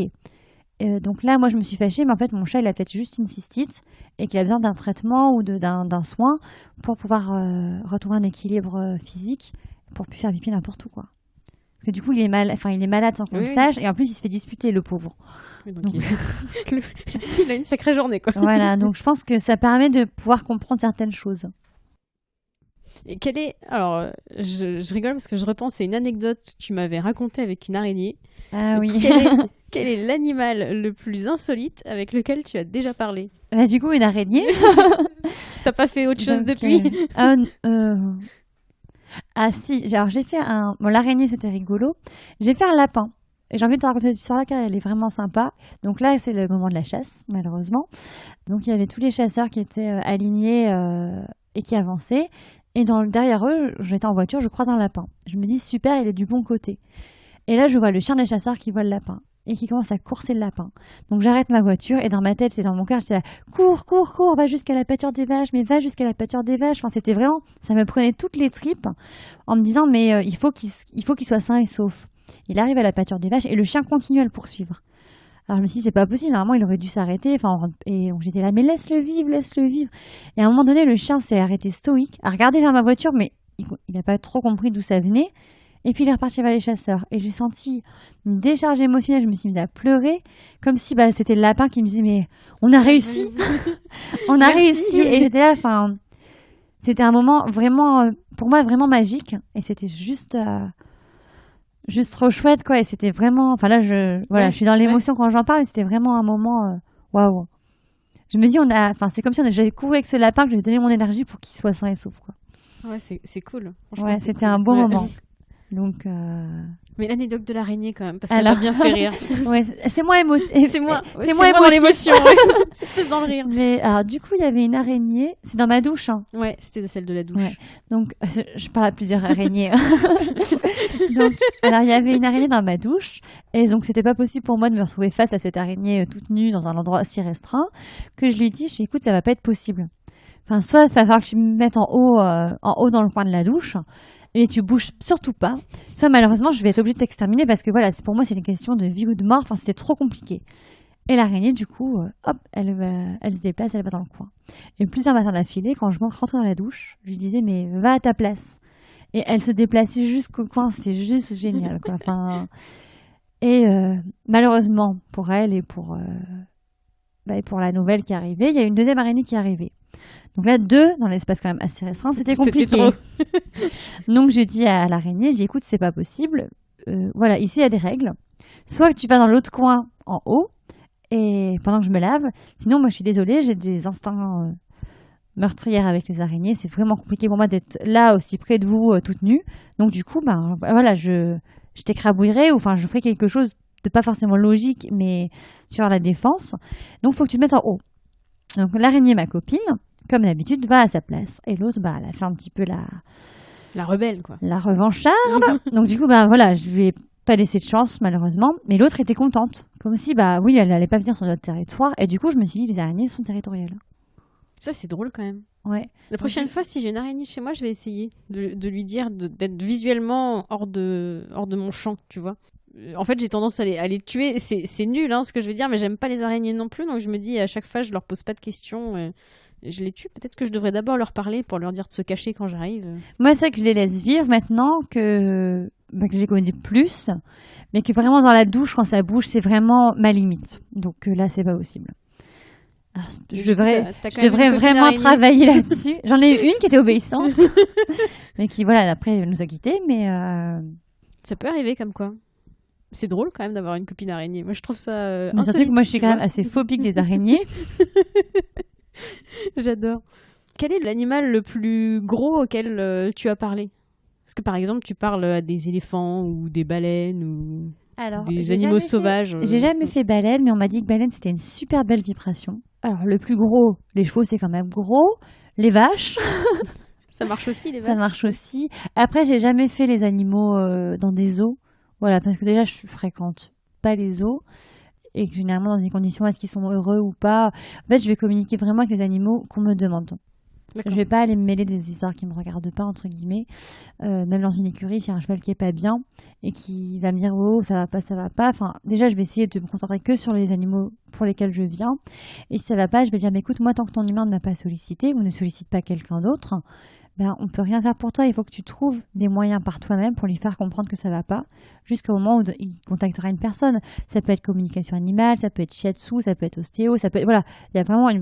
donc là moi je me suis fâchée mais en fait mon chat il a peut-être juste une cystite et qu'il a besoin d'un traitement ou d'un soin pour pouvoir retrouver un équilibre physique pour plus faire pipi n'importe où quoi. Parce que du coup, il est malade sans qu'on le sache. Et en plus, il se fait disputer, le pauvre. Donc il a une sacrée journée, quoi. Voilà, donc je pense que ça permet de pouvoir comprendre certaines choses. Et alors, je rigole parce que je repense à une anecdote que tu m'avais racontée avec une araignée. Ah oui. Quel est l'animal le plus insolite avec lequel tu as déjà parlé ? Du coup, une araignée. T'as pas fait autre chose depuis ? Ah si, alors j'ai fait l'araignée c'était rigolo. J'ai fait un lapin. Et j'ai envie de te raconter cette histoire-là car elle est vraiment sympa. Donc là, c'est le moment de la chasse, malheureusement. Donc il y avait tous les chasseurs qui étaient alignés et qui avançaient. Et derrière eux, j'étais en voiture, je croise un lapin. Je me dis super, il est du bon côté. Et là, je vois le chien des chasseurs qui voit le lapin et qui commence à courser le lapin. Donc j'arrête ma voiture et dans ma tête, c'est dans mon cœur, j'étais là, cours, va jusqu'à la pâture des vaches, mais va jusqu'à la pâture des vaches. Enfin, c'était vraiment, ça me prenait toutes les tripes en me disant, mais il faut qu'il soit sain et sauf. Il arrive à la pâture des vaches et le chien continue à le poursuivre. Alors je me suis dit, c'est pas possible, normalement il aurait dû s'arrêter. Et donc j'étais là, mais laisse-le vivre. Et à un moment donné, le chien s'est arrêté stoïque, a regardé vers ma voiture, mais il n'a pas trop compris d'où ça venait. Et puis il est reparti vers les chasseurs. Et j'ai senti une décharge émotionnelle. Je me suis mise à pleurer, comme si c'était le lapin qui me disait mais on a réussi, on a réussi. Et j'étais là. C'était un moment vraiment, pour moi, vraiment magique. Et c'était juste trop chouette, quoi. Et c'était vraiment. Enfin là, je suis dans l'émotion quand j'en parle. Et c'était vraiment un moment waouh. Je me dis c'est comme si j'avais couru avec ce lapin que je lui ai donné mon énergie pour qu'il soit sain et sauf, quoi. Ouais, c'est cool. Ouais, c'était un beau moment. Donc, mais l'anecdote de l'araignée quand même, parce qu'elle m'a bien fait rire. Ouais, c'est moins c'est moins dans l'émotion, ouais. C'est plus dans le rire. Mais alors, du coup, il y avait une araignée. C'est dans ma douche. Hein. Ouais, c'était celle de la douche. Ouais. Donc, je parle à plusieurs araignées. Donc, alors, il y avait une araignée dans ma douche. Et donc, c'était pas possible pour moi de me retrouver face à cette araignée toute nue dans un endroit si restreint que je lui dis, écoute, ça va pas être possible. Enfin, soit il va falloir que tu me mettes en haut dans le coin de la douche. Et tu bouges surtout pas. Soit malheureusement, je vais être obligée de t'exterminer parce que voilà, pour moi, c'est une question de vie ou de mort. Enfin, c'était trop compliqué. Et l'araignée, du coup, elle se déplace, elle va dans le coin. Et plusieurs matins d'affilée, quand je rentrais dans la douche, je lui disais, mais va à ta place. Et elle se déplaçait jusqu'au coin. C'était juste génial, quoi. Malheureusement, pour elle et pour la nouvelle qui arrivait, il y a une deuxième araignée qui est arrivée. Donc là, 2 dans l'espace quand même assez restreint, c'était compliqué. C'était trop. Donc je dis à l'araignée, je dis écoute, c'est pas possible. Voilà, ici il y a des règles. Soit que tu vas dans l'autre coin en haut et pendant que je me lave. Sinon, moi je suis désolée, j'ai des instincts meurtrières avec les araignées. C'est vraiment compliqué pour moi d'être là aussi près de vous toute nue. Donc du coup, voilà, je t'écrabouillerai ou je ferai quelque chose pas forcément logique, mais sur la défense. Donc, il faut que tu te mettes en haut. Donc, l'araignée, ma copine, comme d'habitude, va à sa place. Et l'autre, elle a fait un petit peu La rebelle, quoi. la revancharde. Donc, du coup, voilà, je lui ai pas laissé de chance, malheureusement. Mais l'autre était contente. Comme si, oui, elle allait pas venir sur notre territoire. Et du coup, je me suis dit, les araignées sont territoriales. Ça, c'est drôle quand même. Ouais. La prochaine fois, si j'ai une araignée chez moi, je vais essayer de lui dire d'être visuellement hors de mon champ, tu vois. En fait, j'ai tendance à les tuer. C'est nul, ce que je veux dire, mais j'aime pas les araignées non plus. Donc, je me dis, à chaque fois, je leur pose pas de questions. Je les tue. Peut-être que je devrais d'abord leur parler pour leur dire de se cacher quand j'arrive. Moi, c'est que je les laisse vivre maintenant que j'ai connu plus. Mais que vraiment, dans la douche, quand ça bouge, c'est vraiment ma limite. Donc là, c'est pas possible. Alors, je devrais vraiment travailler là-dessus. J'en ai eu une qui était obéissante, mais qui, après, nous a quittés. Mais ça peut arriver comme quoi. C'est drôle quand même d'avoir une copine araignée. Moi, je trouve ça mais surtout que moi, je suis quand même assez phobique des araignées. J'adore. Quel est l'animal le plus gros auquel tu as parlé? Est-ce que, par exemple, tu parles à des éléphants ou des baleines ou des animaux sauvages? J'ai jamais fait baleine, mais on m'a dit que baleine, c'était une super belle vibration. Alors, le plus gros, les chevaux, c'est quand même gros. Les vaches. Ça marche aussi, les vaches? Ça marche aussi. Après, j'ai jamais fait les animaux dans des zoos. Voilà, parce que déjà, je fréquente pas les zoos. Et que généralement, dans des conditions, est-ce qu'ils sont heureux ou pas? En fait, je vais communiquer vraiment avec les animaux qu'on me demande. D'accord. Je vais pas aller me mêler des histoires qui me regardent pas, entre guillemets. Même dans une écurie, s'il y a un cheval qui est pas bien et qui va me dire oh ça va pas, ça va pas. Enfin, déjà je vais essayer de me concentrer que sur les animaux pour lesquels je viens. Et si ça va pas, je vais dire mais écoute, moi tant que ton humain ne m'a pas sollicité ou ne sollicite pas quelqu'un d'autre, on peut rien faire pour toi. Il faut que tu trouves des moyens par toi-même pour lui faire comprendre que ça va pas, jusqu'au moment où il contactera une personne. Ça peut être communication animale, ça peut être shiatsu, ça peut être ostéo, ça peut être, voilà. Il y a vraiment des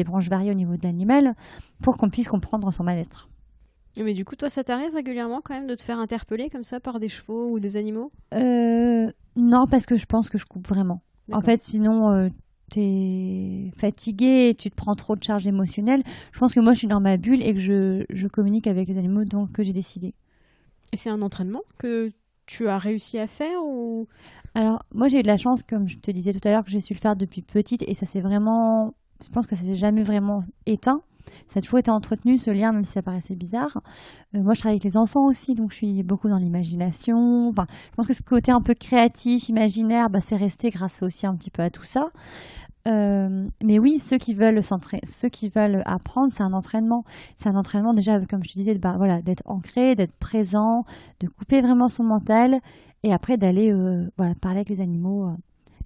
branches variées au niveau de l'animal pour qu'on puisse comprendre son mal-être. Mais du coup, toi, ça t'arrive régulièrement quand même de te faire interpeller comme ça par des chevaux ou des animaux? Non, parce que je pense que je coupe vraiment. D'accord. En fait, sinon, t'es fatigué et tu te prends trop de charge émotionnelle. Je pense que moi, je suis dans ma bulle et que je communique avec les animaux que j'ai décidé. Et c'est un entraînement que tu as réussi à faire ou... Alors, moi, j'ai eu de la chance, comme je te disais tout à l'heure, que j'ai su le faire depuis petite et ça s'est vraiment... Je pense que ça s'est jamais vraiment éteint. Ça a toujours été entretenu, ce lien, même si ça paraissait bizarre. Moi, je travaille avec les enfants aussi, donc je suis beaucoup dans l'imagination. Enfin, je pense que ce côté un peu créatif, imaginaire, c'est resté grâce aussi un petit peu à tout ça. Mais oui, ceux qui veulent apprendre, c'est un entraînement. C'est un entraînement déjà, comme je te disais, d'être ancré, d'être présent, de couper vraiment son mental et après d'aller parler avec les animaux.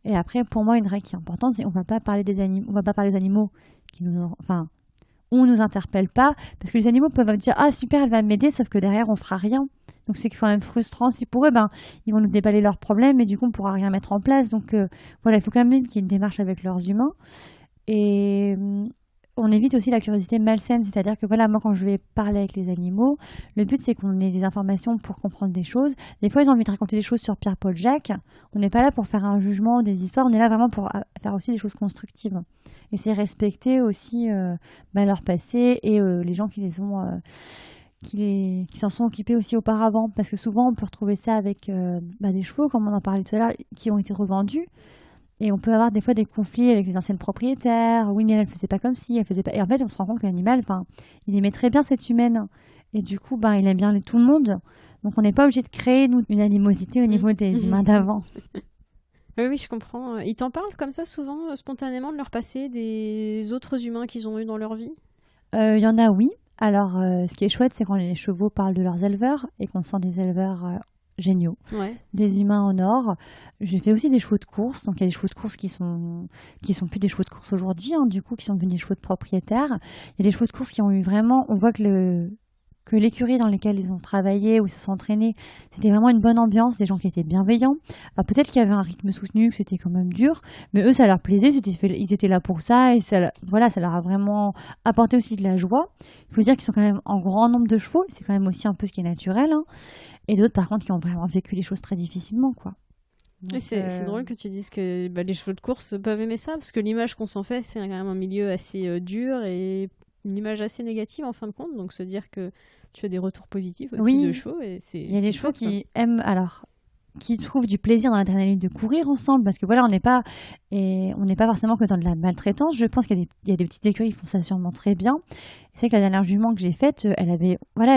Et après, pour moi, une règle qui est importante, c'est qu'on va pas parler des animaux qui on nous interpelle pas, parce que les animaux peuvent me dire ah super, elle va m'aider, sauf que derrière on fera rien. Donc c'est quand même frustrant si pour eux ils vont nous déballer leurs problèmes et du coup on pourra rien mettre en place. Donc il faut quand même qu'il y ait une démarche avec leurs humains et on évite aussi la curiosité malsaine, c'est-à-dire que moi quand je vais parler avec les animaux, le but c'est qu'on ait des informations pour comprendre des choses. Des fois ils ont envie de raconter des choses sur Pierre-Paul Jacques, on n'est pas là pour faire un jugement des histoires, on est là vraiment pour faire aussi des choses constructives et c'est respecter aussi leur passé et les gens qui les ont qui s'en sont occupés aussi auparavant, parce que souvent on peut retrouver ça avec des chevaux comme on en parlait tout à l'heure qui ont été revendus. Et on peut avoir des fois des conflits avec les anciennes propriétaires. Oui, mais elle faisait pas comme si, elle faisait pas. Et en fait, on se rend compte que l'animal, il aimait très bien cette humaine. Et du coup, il aime bien tout le monde. Donc, on n'est pas obligé de créer, nous, une animosité au niveau des humains d'avant. Oui, je comprends. Ils t'en parlent comme ça souvent, spontanément, de leur passé, des autres humains qu'ils ont eu dans leur vie? Il y en a, oui. Alors, ce qui est chouette, c'est quand les chevaux parlent de leurs éleveurs et qu'on sent des éleveurs géniaux, des humains en or. J'ai fait aussi des chevaux de course, donc il y a des chevaux de course qui sont plus des chevaux de course aujourd'hui, du coup qui sont devenus des chevaux de propriétaires. Il y a des chevaux de course qui ont eu vraiment, on voit que l'écurie dans lesquelles ils ont travaillé ou se sont entraînés, c'était vraiment une bonne ambiance, des gens qui étaient bienveillants. Alors peut-être qu'il y avait un rythme soutenu, que c'était quand même dur, mais eux ça leur plaisait, ils étaient là pour ça et ça leur a vraiment apporté aussi de la joie. Il faut dire qu'ils sont quand même en grand nombre de chevaux, c'est quand même aussi un peu ce qui est naturel. Et d'autres, par contre, qui ont vraiment vécu les choses très difficilement, quoi. Donc, c'est drôle que tu dises que les chevaux de course peuvent aimer ça, parce que l'image qu'on s'en fait, c'est quand même un milieu assez dur et une image assez négative en fin de compte. Donc, se dire que tu as des retours positifs aussi de chevaux. Il y a des chevaux qui aiment. Alors, qui trouvent du plaisir dans l'adrénaline de courir ensemble, parce que voilà, on n'est pas forcément que dans de la maltraitance. Je pense qu'il y a des petites écuries qui font ça sûrement très bien. Et c'est que la dernière jument que j'ai faite, elle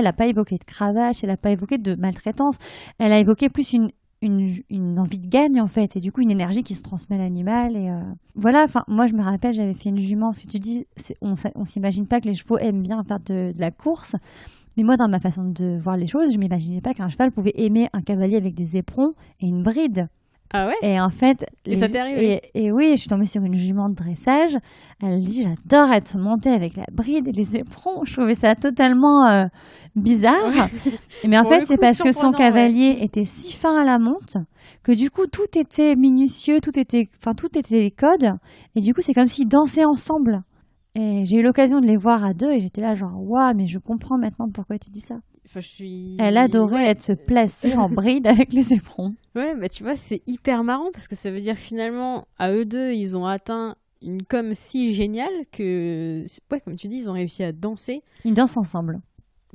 a pas évoqué de cravache, elle a pas évoqué de maltraitance, elle a évoqué plus une envie de gagne en fait, et du coup une énergie qui se transmet à l'animal. Et voilà, enfin moi je me rappelle, j'avais fait une jument. Si tu dis, on s'imagine pas que les chevaux aiment bien faire de la course. Mais moi, dans ma façon de voir les choses, je m'imaginais pas qu'un cheval pouvait aimer un cavalier avec des éperons et une bride. Ah ouais? Et en fait... Ça t'est arrivé? Et oui, je suis tombée sur une jument de dressage. Elle dit, j'adore être montée avec la bride et les éperons. Je trouvais ça totalement bizarre. Ouais. Mais en fait, c'est parce que son cavalier était si fin à la monte que du coup, tout était minutieux, tout était les codes. Et du coup, c'est comme s'ils dansaient ensemble. Et j'ai eu l'occasion de les voir à deux et j'étais là genre waouh, mais je comprends maintenant pourquoi tu dis ça. Enfin, Elle adorait être placée en bride avec les éperons. Ouais, bah tu vois, c'est hyper marrant parce que ça veut dire que finalement, à eux deux, ils ont atteint une com si géniale que, ouais, comme tu dis, ils ont réussi à danser. Ils dansent ensemble.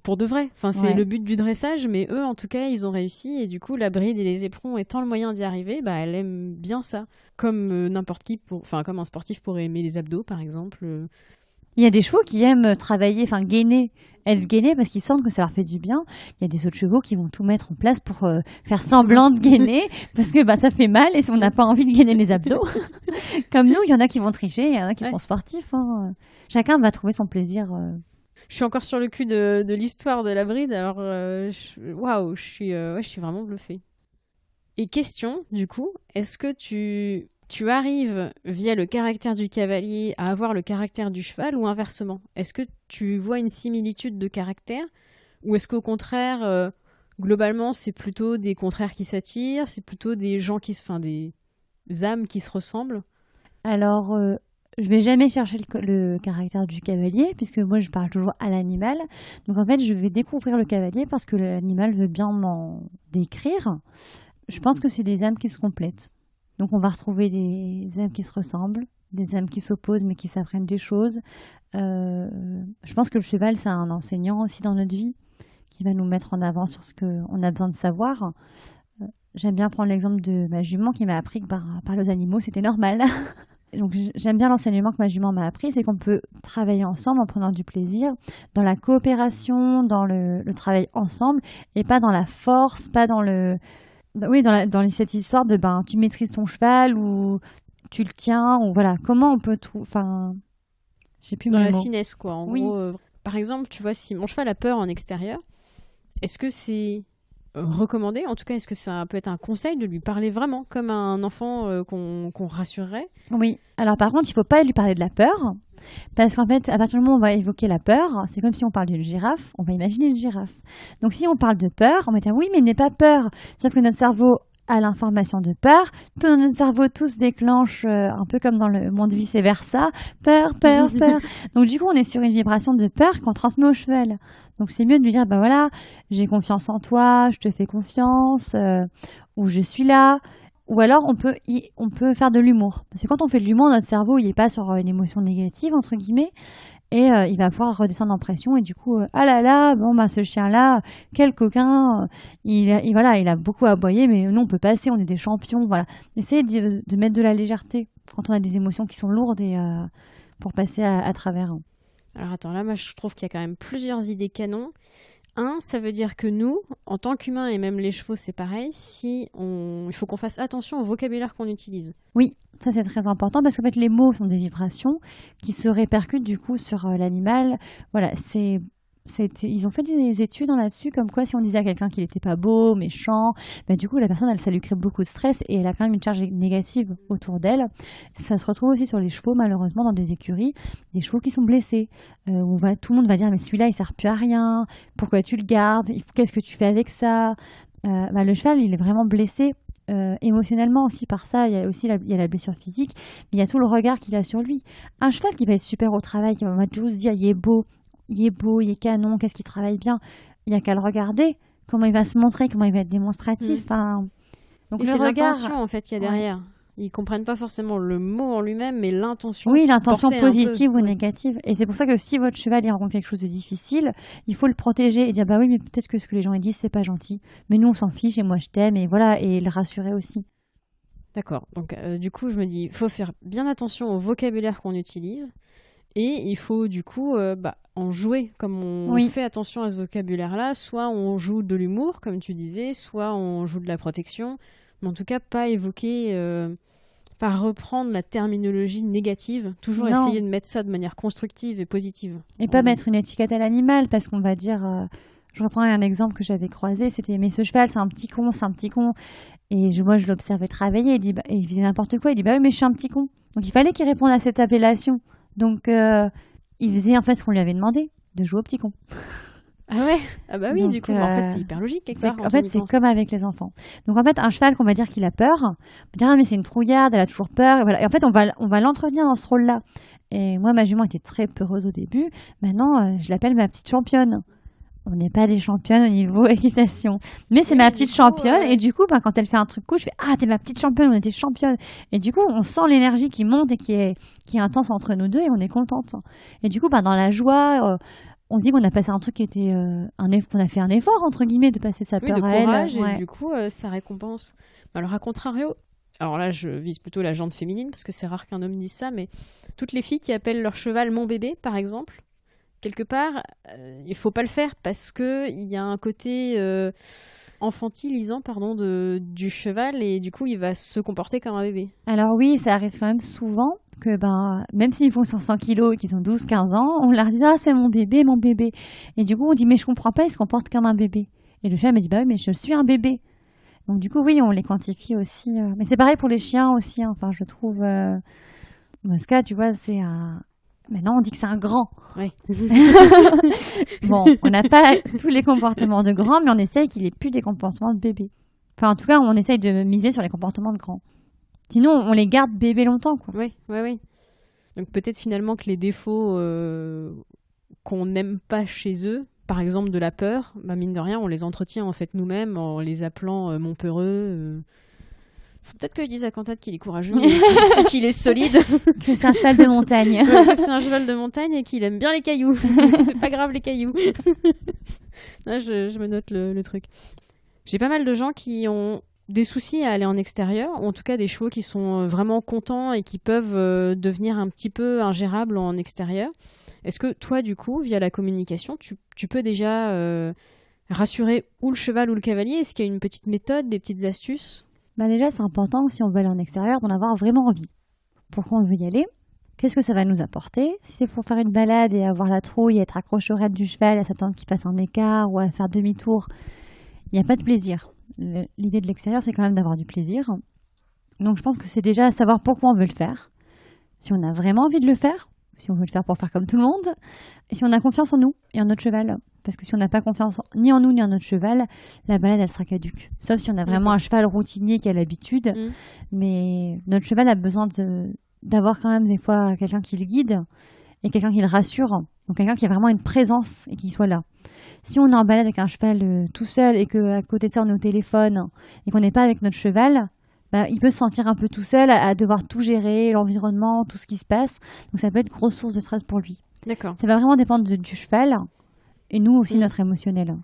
Pour de vrai. Enfin, c'est le but du dressage, mais eux, en tout cas, ils ont réussi. Et du coup, la bride et les éperons étant le moyen d'y arriver, bah, elle aime bien ça. Comme n'importe qui, comme un sportif pourrait aimer les abdos, par exemple. Il y a des chevaux qui aiment travailler, gainer, être gainés parce qu'ils sentent que ça leur fait du bien. Il y a des autres chevaux qui vont tout mettre en place pour faire semblant de gainer parce que ça fait mal et on n'a pas envie de gainer les abdos. Comme nous, il y en a qui vont tricher, il y en a qui sont sportifs. Hein. Chacun va trouver son plaisir. Je suis encore sur le cul de l'histoire de la bride, alors waouh, je suis vraiment bluffée. Et question, du coup, est-ce que tu arrives, via le caractère du cavalier, à avoir le caractère du cheval ou inversement? Est-ce que tu vois une similitude de caractère ou est-ce qu'au contraire, globalement, c'est plutôt des contraires qui s'attirent, c'est plutôt des gens des âmes qui se ressemblent? Alors, je vais jamais chercher le caractère du cavalier puisque moi, je parle toujours à l'animal. Donc, en fait, je vais découvrir le cavalier parce que l'animal veut bien m'en décrire. Je pense que c'est des âmes qui se complètent. Donc, on va retrouver des âmes qui se ressemblent, des âmes qui s'opposent mais qui s'apprennent des choses. Je pense que le cheval, c'est un enseignant aussi dans notre vie qui va nous mettre en avant sur ce qu'on a besoin de savoir. J'aime bien prendre l'exemple de ma jument qui m'a appris que parler aux animaux, c'était normal. Donc, j'aime bien l'enseignement que ma jument m'a appris, c'est qu'on peut travailler ensemble en prenant du plaisir, dans la coopération, dans le travail ensemble, et pas dans la force, pas dans le... Oui, dans cette histoire de tu maîtrises ton cheval ou tu le tiens, ou voilà. Comment on peut trouver... Enfin, j'ai plus dans mes la mots. finesse, quoi. En gros, par exemple, tu vois, si mon cheval a peur en extérieur, est-ce que c'est recommandé? En tout cas, est-ce que ça peut être un conseil de lui parler vraiment comme un enfant qu'on rassurerait? Oui. Alors, par contre, il ne faut pas lui parler de la peur. Parce qu'en fait, à partir du moment où on va évoquer la peur, c'est comme si on parle d'une girafe, on va imaginer une girafe. Donc si on parle de peur, on va dire oui, mais n'aie pas peur. Sauf que notre cerveau a l'information de peur, tout dans notre cerveau, tout se déclenche un peu comme dans le monde vice-versa, peur, peur, peur. Donc du coup, on est sur une vibration de peur qu'on transmet au cheval. Donc c'est mieux de lui dire, voilà, j'ai confiance en toi, je te fais confiance, ou je suis là. Ou alors, on peut faire de l'humour. Parce que quand on fait de l'humour, notre cerveau, il n'est pas sur une émotion négative, entre guillemets, et il va pouvoir redescendre en pression. Et du coup, ah là là, ce chien-là, quel coquin, il a beaucoup aboyé, mais nous, on peut passer, on est des champions. Voilà. Essayez de mettre de la légèreté quand on a des émotions qui sont lourdes et pour passer à travers. Alors attends, là, moi, je trouve qu'il y a quand même plusieurs idées canons. Ça veut dire que nous, en tant qu'humains, et même les chevaux, c'est pareil, il faut qu'on fasse attention au vocabulaire qu'on utilise. Oui, ça c'est très important parce qu'en fait, les mots sont des vibrations qui se répercutent du coup sur l'animal. Voilà, ils ont fait des études là-dessus, comme quoi si on disait à quelqu'un qu'il n'était pas beau, méchant, du coup la personne, ça lui crée beaucoup de stress et elle a quand même une charge négative autour d'elle. Ça se retrouve aussi sur les chevaux, malheureusement, dans des écuries, des chevaux qui sont blessés. Où tout le monde va dire mais celui-là il sert plus à rien, pourquoi tu le gardes, qu'est-ce que tu fais avec ça? Le cheval il est vraiment blessé. Émotionnellement aussi par ça, il y a la blessure physique, mais il y a tout le regard qu'il a sur lui. Un cheval qui va être super au travail, qui va toujours se dire il est beau, il est canon, qu'est-ce qu'il travaille bien, il n'y a qu'à le regarder, comment il va se montrer, comment il va être démonstratif. Donc et c'est l'intention en fait qu'il y a derrière. Ils comprennent pas forcément le mot en lui-même, mais l'intention. Oui, l'intention portée un peu. positive ou Ouais. négative. Et c'est pour ça que si votre cheval il rencontre quelque chose de difficile, il faut le protéger et dire bah oui, mais peut-être que ce que les gens ils disent c'est pas gentil. Mais nous on s'en fiche et moi je t'aime et voilà et le rassurer aussi. D'accord. Donc, du coup, je me dis, il faut faire bien attention au vocabulaire qu'on utilise. Et il faut, du coup, en jouer. Comme on Oui. fait attention à ce vocabulaire-là, soit on joue de l'humour, comme tu disais, soit on joue de la protection. Mais en tout cas, pas évoquer, pas reprendre la terminologie négative. Toujours Non. essayer de mettre ça de manière constructive et positive. Et pas mettre une étiquette à l'animal parce qu'on va dire. Je reprends un exemple que j'avais croisé, c'était mais ce cheval c'est un petit con, c'est un petit con. Et moi je l'observais travailler, et il faisait n'importe quoi, il dit bah oui mais je suis un petit con. Donc il fallait qu'il réponde à cette appellation. Donc il faisait en fait ce qu'on lui avait demandé, de jouer au petit con. Ah ouais. Ah bah oui, Donc, du coup, en fait, c'est hyper logique quelque part. En fait c'est comme avec les enfants. Donc en fait un cheval qu'on va dire qu'il a peur, on va dire ah mais c'est une trouillarde, elle a toujours peur. Et, voilà. Et en fait on va l'entretenir dans ce rôle-là. Et moi ma jument était très peureuse au début, maintenant je l'appelle ma petite championne. On n'est pas des championnes au niveau équitation. Mais c'est Oui, ma du petite coup, championne. Et du coup, quand elle fait un truc cool, je fais ah, t'es ma petite championne, on était championne. Et du coup, on sent l'énergie qui monte et qui est intense entre nous deux et on est contente. Et du coup, dans la joie, on se dit qu'on a passé un truc qui était qu'on a fait un effort, entre guillemets, de passer sa peur de à elle. courage, Ouais. et du coup, ça récompense. Alors, à contrario, alors là, je vise plutôt la jante féminine, parce que c'est rare qu'un homme dise ça, mais toutes les filles qui appellent leur cheval mon bébé, par exemple, quelque part, il faut pas le faire, parce qu'il y a un côté infantilisant du cheval, et du coup, il va se comporter comme un bébé. Alors oui, ça arrive quand même souvent que même s'ils font 500 kilos et qu'ils ont 12-15 ans, on leur dit ah c'est mon bébé, mon bébé. Et du coup on dit mais je comprends pas, il se comporte comme un bébé. Et le cheval me dit bah oui mais je suis un bébé. Donc du coup oui on les quantifie aussi. Mais c'est pareil pour les chiens aussi. Enfin je trouve dans ce cas tu vois c'est un. Maintenant on dit que c'est un grand. Ouais. Bon on n'a pas tous les comportements de grand mais on essaye qu'il ait plus des comportements de bébé. Enfin en tout cas on essaye de miser sur les comportements de grand. Sinon, on les garde bébés longtemps, quoi. Oui. Donc peut-être finalement que les défauts qu'on n'aime pas chez eux, par exemple de la peur, mine de rien, on les entretient en fait nous-mêmes en les appelant mon peureux. Faut peut-être que je dise à Cantate qu'il est courageux, qu'il est solide. Que c'est un cheval de montagne. C'est un cheval de montagne et qu'il aime bien les cailloux. C'est pas grave les cailloux. Là, je me note le truc. J'ai pas mal de gens qui ont des soucis à aller en extérieur, ou en tout cas des chevaux qui sont vraiment contents et qui peuvent devenir un petit peu ingérables en extérieur. Est-ce que toi, du coup, via la communication, tu peux déjà rassurer ou le cheval ou le cavalier? Est-ce qu'il y a une petite méthode, des petites astuces? Déjà, c'est important, si on veut aller en extérieur, d'en avoir vraiment envie. Pourquoi on veut y aller? Qu'est-ce que ça va nous apporter? Si c'est pour faire une balade et avoir la trouille, être accroché aux rênes du cheval, à s'attendre qu'il fasse un écart ou à faire demi-tour, il n'y a pas de plaisir. L'idée de l'extérieur, c'est quand même d'avoir du plaisir. Donc je pense que c'est déjà savoir pourquoi on veut le faire. Si on a vraiment envie de le faire, si on veut le faire pour faire comme tout le monde, et si on a confiance en nous et en notre cheval. Parce que si on n'a pas confiance ni en nous ni en notre cheval, la balade, elle sera caduque. Sauf si on a vraiment un cheval routinier qui a l'habitude. Mais notre cheval a besoin d'avoir quand même des fois quelqu'un qui le guide et quelqu'un qui le rassure. Donc quelqu'un qui a vraiment une présence et qui soit là. Si on est en balade avec un cheval tout seul et qu'à côté de ça on est au téléphone et qu'on n'est pas avec notre cheval, il peut se sentir un peu tout seul à devoir tout gérer, l'environnement, tout ce qui se passe. Donc ça peut être une grosse source de stress pour lui. D'accord. Ça va vraiment dépendre du cheval et nous aussi notre émotionnel.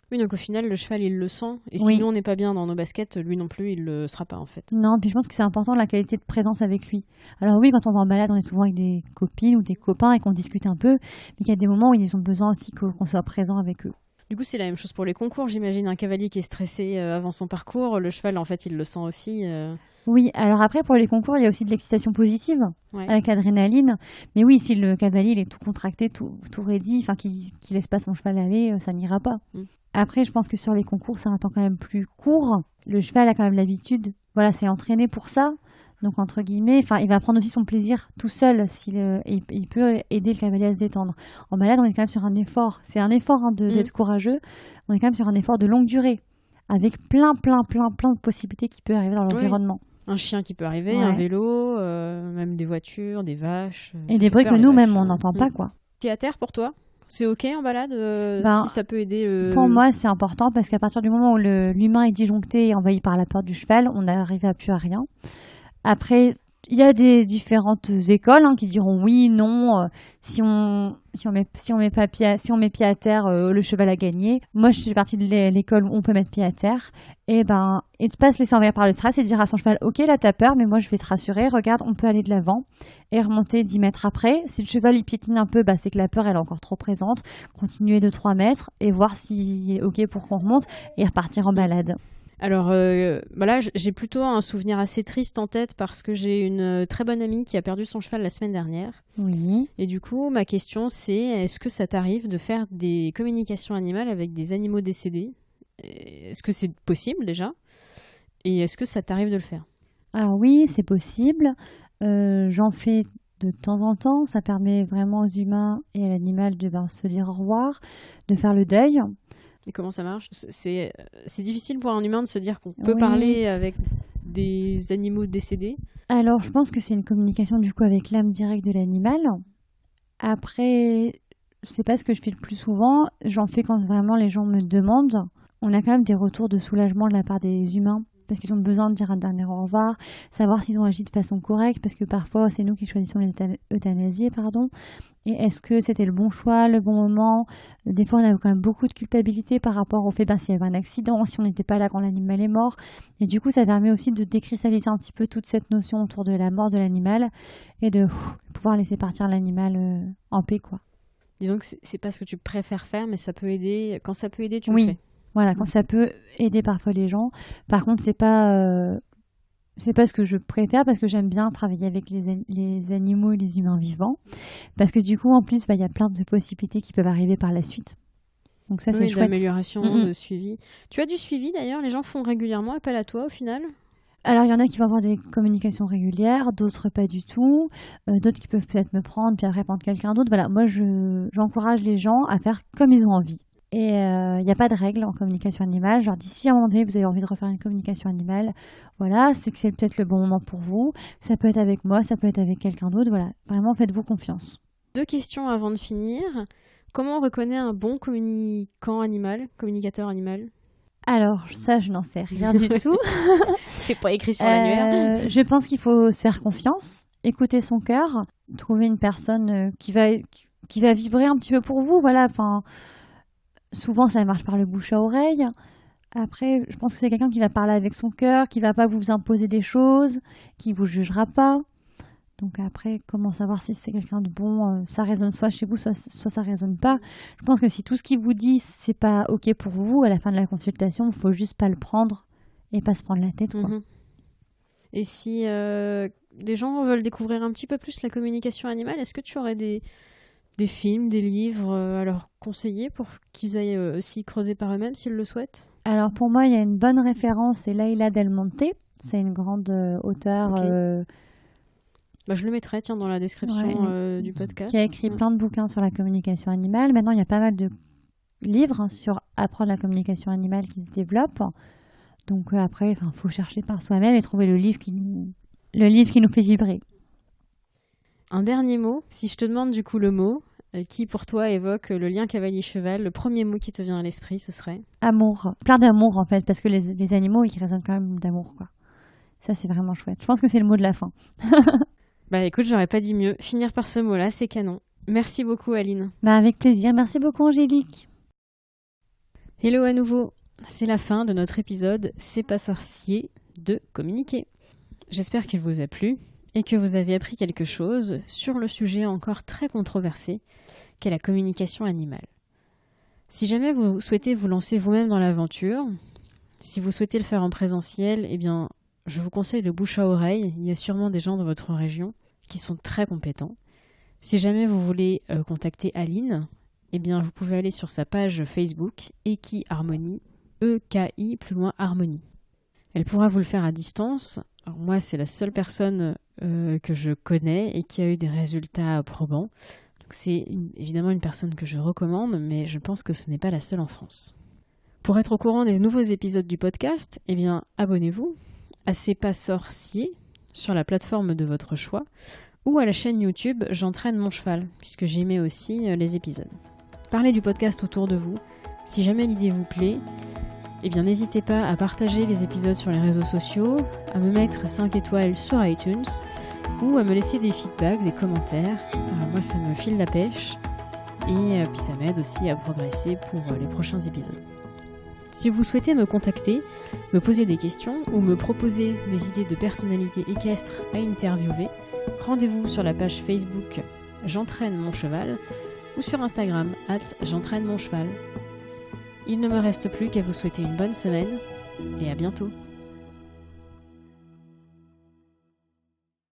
Oui, donc au final, le cheval, il le sent. Et Oui. si nous, on n'est pas bien dans nos baskets, lui non plus, il le sera pas en fait. Non, puis je pense que c'est important la qualité de présence avec lui. Alors oui, quand on va en balade, on est souvent avec des copines ou des copains et qu'on discute un peu. Mais il y a des moments où ils ont besoin aussi qu'on soit présent avec eux. Du coup, c'est la même chose pour les concours. J'imagine un cavalier qui est stressé avant son parcours. Le cheval, en fait, il le sent aussi. Oui, alors après, pour les concours, il y a aussi de l'excitation positive avec l'adrénaline. Mais oui, si le cavalier il est tout contracté, tout ready, qu'il laisse pas son cheval aller, ça n'ira pas. Après, je pense que sur les concours, c'est un temps quand même plus court. Le cheval a quand même l'habitude, c'est entraîné pour ça. Donc, entre guillemets, il va prendre aussi son plaisir tout seul. Il peut aider le cavalier à se détendre. En balade, on est quand même sur un effort. C'est un effort d'être courageux. On est quand même sur un effort de longue durée. Avec plein de possibilités qui peuvent arriver dans l'environnement. Un chien qui peut arriver, un vélo, même des voitures, des vaches. Et des bruits que nous-mêmes, on n'entend pas, quoi. Pied à terre pour toi? C'est ok en balade si ça peut aider Pour moi, c'est important parce qu'à partir du moment où l'humain est disjoncté et envahi par la peur du cheval, on n'arrive à plus à rien. Après, il y a des différentes écoles qui diront oui, non, si on met pied à terre, le cheval a gagné. Moi, je suis partie de l'école où on peut mettre pied à terre et de pas se laisser envahir par le stress et dire à son cheval, ok, là t'as peur, mais moi je vais te rassurer, regarde, on peut aller de l'avant et remonter 10 mètres après. Si le cheval il piétine un peu, c'est que la peur elle est encore trop présente. Continuer de 3 mètres et voir s'il est ok pour qu'on remonte et repartir en balade. Alors là, j'ai plutôt un souvenir assez triste en tête parce que j'ai une très bonne amie qui a perdu son cheval la semaine dernière. Oui. Et du coup, ma question c'est, est-ce que ça t'arrive de faire des communications animales avec des animaux décédés ? Est-ce que c'est possible déjà ? Et est-ce que ça t'arrive de le faire ? Alors oui, c'est possible. J'en fais de temps en temps. Ça permet vraiment aux humains et à l'animal de se dire au revoir, de faire le deuil. Et comment ça marche ? C'est difficile pour un humain de se dire qu'on peut parler avec des animaux décédés ? Alors, je pense que c'est une communication du coup avec l'âme directe de l'animal. Après, je sais pas ce que je fais le plus souvent. J'en fais quand vraiment les gens me demandent. On a quand même des retours de soulagement de la part des humains parce qu'ils ont besoin de dire un dernier au revoir, savoir s'ils ont agi de façon correcte parce que parfois c'est nous qui choisissons les euthanasiés, Et est-ce que c'était le bon choix, le bon moment ? Des fois, on a quand même beaucoup de culpabilité par rapport au fait s'il y avait un accident, si on n'était pas là quand l'animal est mort. Et du coup, ça permet aussi de décristalliser un petit peu toute cette notion autour de la mort de l'animal et de pouvoir laisser partir l'animal en paix, quoi. Disons que c'est pas ce que tu préfères faire, mais ça peut aider. Quand ça peut aider, tu le fais. Voilà, quand ça peut aider parfois les gens. Par contre, c'est pas ce que je préfère parce que j'aime bien travailler avec les animaux et les humains vivants. Parce que du coup, en plus, il y a plein de possibilités qui peuvent arriver par la suite. Donc ça, c'est chouette. D'amélioration, de suivi. Tu as du suivi d'ailleurs ? Les gens font régulièrement appel à toi au final ? Alors, il y en a qui vont avoir des communications régulières, d'autres pas du tout, d'autres qui peuvent peut-être me prendre puis après prendre quelqu'un d'autre. Voilà, moi, j'encourage les gens à faire comme ils ont envie. Et il n'y a pas de règle en communication animale. Genre, d'ici à un moment donné, vous avez envie de refaire une communication animale, voilà, c'est que c'est peut-être le bon moment pour vous. Ça peut être avec moi, ça peut être avec quelqu'un d'autre. Voilà, vraiment, faites-vous confiance. 2 questions avant de finir. Comment on reconnaît un bon communicateur animal ? Alors, ça, je n'en sais rien du tout. C'est pas écrit sur l'annuaire. Je pense qu'il faut se faire confiance, écouter son cœur, trouver une personne qui va vibrer un petit peu pour vous. Voilà, souvent, ça marche par le bouche à oreille. Après, je pense que c'est quelqu'un qui va parler avec son cœur, qui va pas vous imposer des choses, qui vous jugera pas. Donc après, comment savoir si c'est quelqu'un de bon ? Ça résonne soit chez vous, soit ça résonne pas. Je pense que si tout ce qu'il vous dit, c'est pas ok pour vous, à la fin de la consultation, il faut juste pas le prendre et pas se prendre la tête, quoi. Et si des gens veulent découvrir un petit peu plus la communication animale, est-ce que tu aurais des films, des livres à leur conseiller pour qu'ils aillent aussi creuser par eux-mêmes s'ils le souhaitent ? Alors pour moi, il y a une bonne référence, c'est Leila Del Monte. C'est une grande auteure. Okay. Je le mettrai dans la description du podcast. Qui a écrit plein de bouquins sur la communication animale. Maintenant, il y a pas mal de livres sur apprendre la communication animale qui se développent. Donc après, il faut chercher par soi-même et trouver le livre qui nous fait vibrer. Un dernier mot, si je te demande du coup le mot qui pour toi évoque le lien cavalier-cheval, le premier mot qui te vient à l'esprit, ce serait ? Amour, plein d'amour en fait, parce que les animaux, ils résonnent quand même d'amour, quoi. Ça, c'est vraiment chouette. Je pense que c'est le mot de la fin. Écoute, j'aurais pas dit mieux. Finir par ce mot-là, c'est canon. Merci beaucoup, Aline. Avec plaisir. Merci beaucoup, Angélique. Hello à nouveau. C'est la fin de notre épisode C'est pas sorcier de communiquer. J'espère qu'il vous a plu et que vous avez appris quelque chose sur le sujet encore très controversé qu'est la communication animale. Si jamais vous souhaitez vous lancer vous-même dans l'aventure, si vous souhaitez le faire en présentiel, je vous conseille le bouche à oreille. Il y a sûrement des gens dans votre région qui sont très compétents. Si jamais vous voulez contacter Aline, vous pouvez aller sur sa page Facebook Eki Harmonie, E-K-I, plus loin Harmonie. Elle pourra vous le faire à distance. Alors moi, c'est la seule personne que je connais et qui a eu des résultats probants. Donc c'est évidemment une personne que je recommande, mais je pense que ce n'est pas la seule en France. Pour être au courant des nouveaux épisodes du podcast, abonnez-vous à C'est pas sorcier sur la plateforme de votre choix ou à la chaîne YouTube J'entraîne mon cheval, puisque j'y mets aussi les épisodes. Parlez du podcast autour de vous. Si jamais l'idée vous plaît, Eh bien, n'hésitez pas à partager les épisodes sur les réseaux sociaux, à me mettre 5 étoiles sur iTunes ou à me laisser des feedbacks, des commentaires. Moi, ça me file la pêche et puis ça m'aide aussi à progresser pour les prochains épisodes. Si vous souhaitez me contacter, me poser des questions ou me proposer des idées de personnalités équestres à interviewer, rendez-vous sur la page Facebook J'entraîne mon cheval ou sur Instagram @j'entraîne mon cheval. Il ne me reste plus qu'à vous souhaiter une bonne semaine et à bientôt.